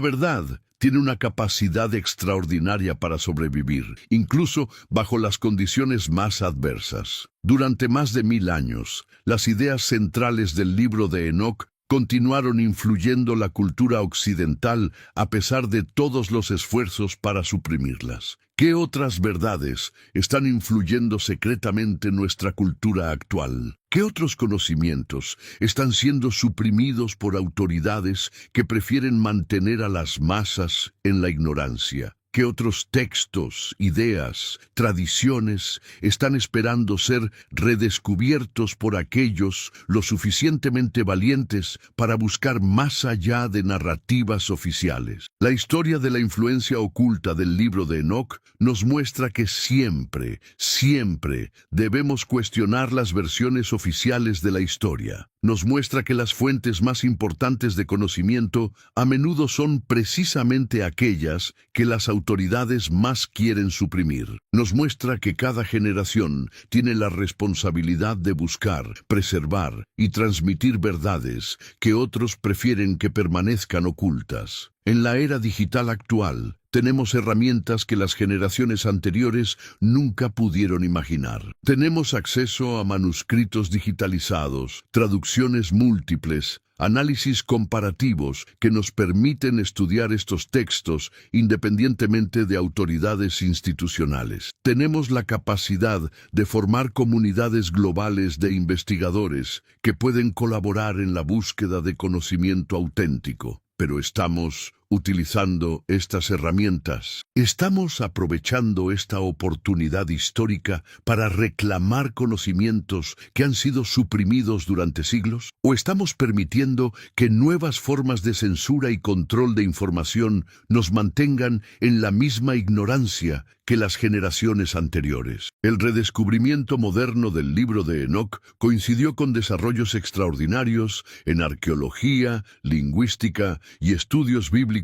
verdad tiene una capacidad extraordinaria para sobrevivir, incluso bajo las condiciones más adversas. Durante más de 1000 años, las ideas centrales del libro de Enoc continuaron influyendo la cultura occidental a pesar de todos los esfuerzos para suprimirlas. ¿Qué otras verdades están influyendo secretamente en nuestra cultura actual? ¿Qué otros conocimientos están siendo suprimidos por autoridades que prefieren mantener a las masas en la ignorancia? ¿Qué otros textos, ideas, tradiciones están esperando ser redescubiertos por aquellos lo suficientemente valientes para buscar más allá de narrativas oficiales? La historia de la influencia oculta del libro de Enoc nos muestra que siempre debemos cuestionar las versiones oficiales de la historia. Nos muestra que las fuentes más importantes de conocimiento a menudo son precisamente aquellas que las autoridades más quieren suprimir. Nos muestra que cada generación tiene la responsabilidad de buscar, preservar y transmitir verdades que otros prefieren que permanezcan ocultas. En la era digital actual, tenemos herramientas que las generaciones anteriores nunca pudieron imaginar. Tenemos acceso a manuscritos digitalizados, traducciones múltiples, análisis comparativos que nos permiten estudiar estos textos independientemente de autoridades institucionales. Tenemos la capacidad de formar comunidades globales de investigadores que pueden colaborar en la búsqueda de conocimiento auténtico. Pero estamos utilizando estas herramientas. ¿Estamos aprovechando esta oportunidad histórica para reclamar conocimientos que han sido suprimidos durante siglos? ¿O estamos permitiendo que nuevas formas de censura y control de información nos mantengan en la misma ignorancia que las generaciones anteriores? El redescubrimiento moderno del libro de Enoc coincidió con desarrollos extraordinarios en arqueología, lingüística y estudios bíblicos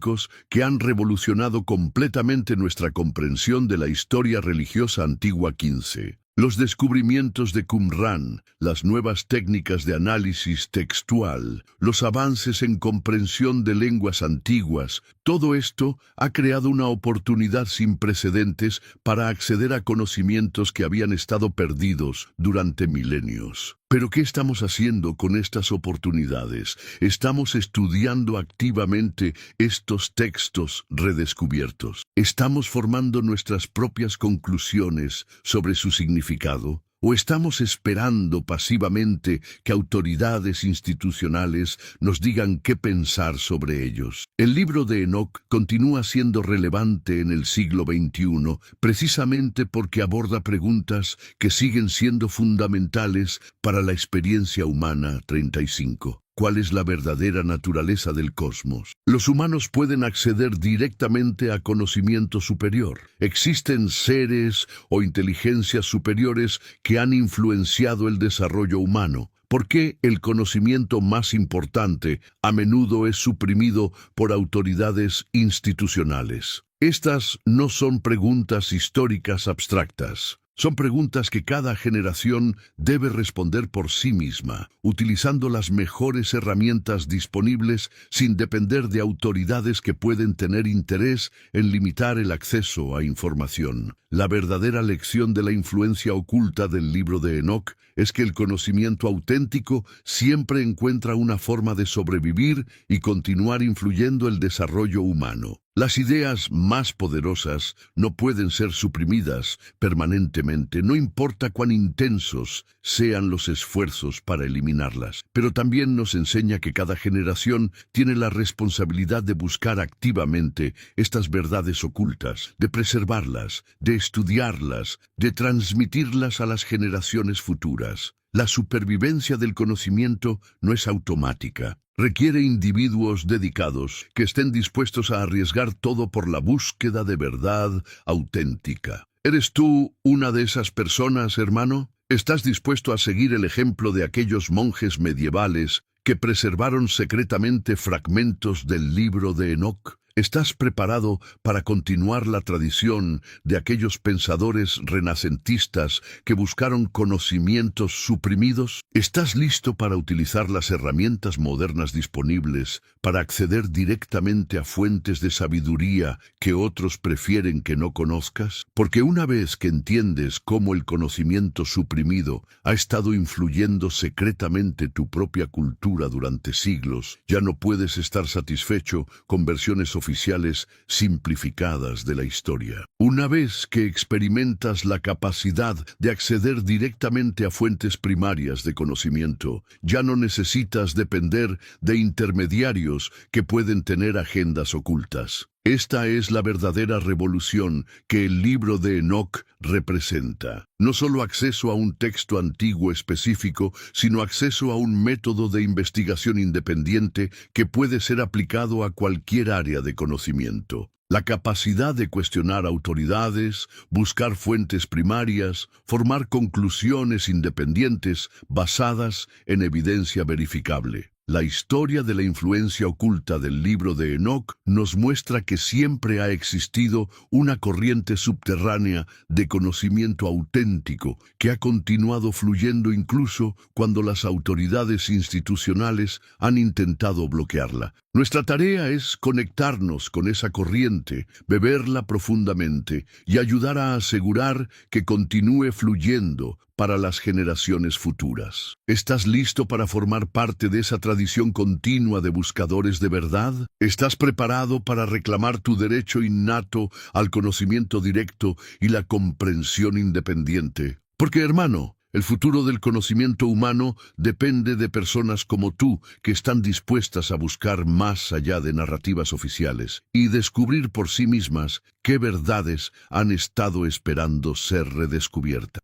que han revolucionado completamente nuestra comprensión de la historia religiosa antigua. 15. Los descubrimientos de Qumran, las nuevas técnicas de análisis textual, los avances en comprensión de lenguas antiguas, todo esto ha creado una oportunidad sin precedentes para acceder a conocimientos que habían estado perdidos durante milenios. ¿Pero qué estamos haciendo con estas oportunidades? ¿Estamos estudiando activamente estos textos redescubiertos? ¿Estamos formando nuestras propias conclusiones sobre su significado? ¿O estamos esperando pasivamente que autoridades institucionales nos digan qué pensar sobre ellos? El libro de Enoc continúa siendo relevante en el siglo XXI precisamente porque aborda preguntas que siguen siendo fundamentales para la experiencia humana. 35. ¿Cuál es la verdadera naturaleza del cosmos? Los humanos pueden acceder directamente a conocimiento superior. Existen seres o inteligencias superiores que han influenciado el desarrollo humano. ¿Por qué el conocimiento más importante a menudo es suprimido por autoridades institucionales? Estas no son preguntas históricas abstractas. Son preguntas que cada generación debe responder por sí misma, utilizando las mejores herramientas disponibles sin depender de autoridades que pueden tener interés en limitar el acceso a información. La verdadera lección de la influencia oculta del libro de Enoc es que el conocimiento auténtico siempre encuentra una forma de sobrevivir y continuar influyendo el desarrollo humano. Las ideas más poderosas no pueden ser suprimidas permanentemente, no importa cuán intensos sean los esfuerzos para eliminarlas. Pero también nos enseña que cada generación tiene la responsabilidad de buscar activamente estas verdades ocultas, de preservarlas, de estudiarlas, de transmitirlas a las generaciones futuras. La supervivencia del conocimiento no es automática. Requiere individuos dedicados que estén dispuestos a arriesgar todo por la búsqueda de verdad auténtica. ¿Eres tú una de esas personas, hermano? ¿Estás dispuesto a seguir el ejemplo de aquellos monjes medievales que preservaron secretamente fragmentos del libro de Enoc? ¿Estás preparado para continuar la tradición de aquellos pensadores renacentistas que buscaron conocimientos suprimidos? ¿Estás listo para utilizar las herramientas modernas disponibles para acceder directamente a fuentes de sabiduría que otros prefieren que no conozcas? Porque una vez que entiendes cómo el conocimiento suprimido ha estado influyendo secretamente tu propia cultura durante siglos, ya no puedes estar satisfecho con versiones oficiales simplificadas de la historia. Una vez que experimentas la capacidad de acceder directamente a fuentes primarias de conocimiento, ya no necesitas depender de intermediarios que pueden tener agendas ocultas. Esta es la verdadera revolución que el libro de Enoc representa. No solo acceso a un texto antiguo específico, sino acceso a un método de investigación independiente que puede ser aplicado a cualquier área de conocimiento. La capacidad de cuestionar autoridades, buscar fuentes primarias, formar conclusiones independientes basadas en evidencia verificable. La historia de la influencia oculta del libro de Enoc nos muestra que siempre ha existido una corriente subterránea de conocimiento auténtico que ha continuado fluyendo incluso cuando las autoridades institucionales han intentado bloquearla. Nuestra tarea es conectarnos con esa corriente, beberla profundamente y ayudar a asegurar que continúe fluyendo para las generaciones futuras. ¿Estás listo para formar parte de esa tradición continua de buscadores de verdad? ¿Estás preparado para reclamar tu derecho innato al conocimiento directo y la comprensión independiente? Porque, hermano, el futuro del conocimiento humano depende de personas como tú que están dispuestas a buscar más allá de narrativas oficiales y descubrir por sí mismas qué verdades han estado esperando ser redescubiertas.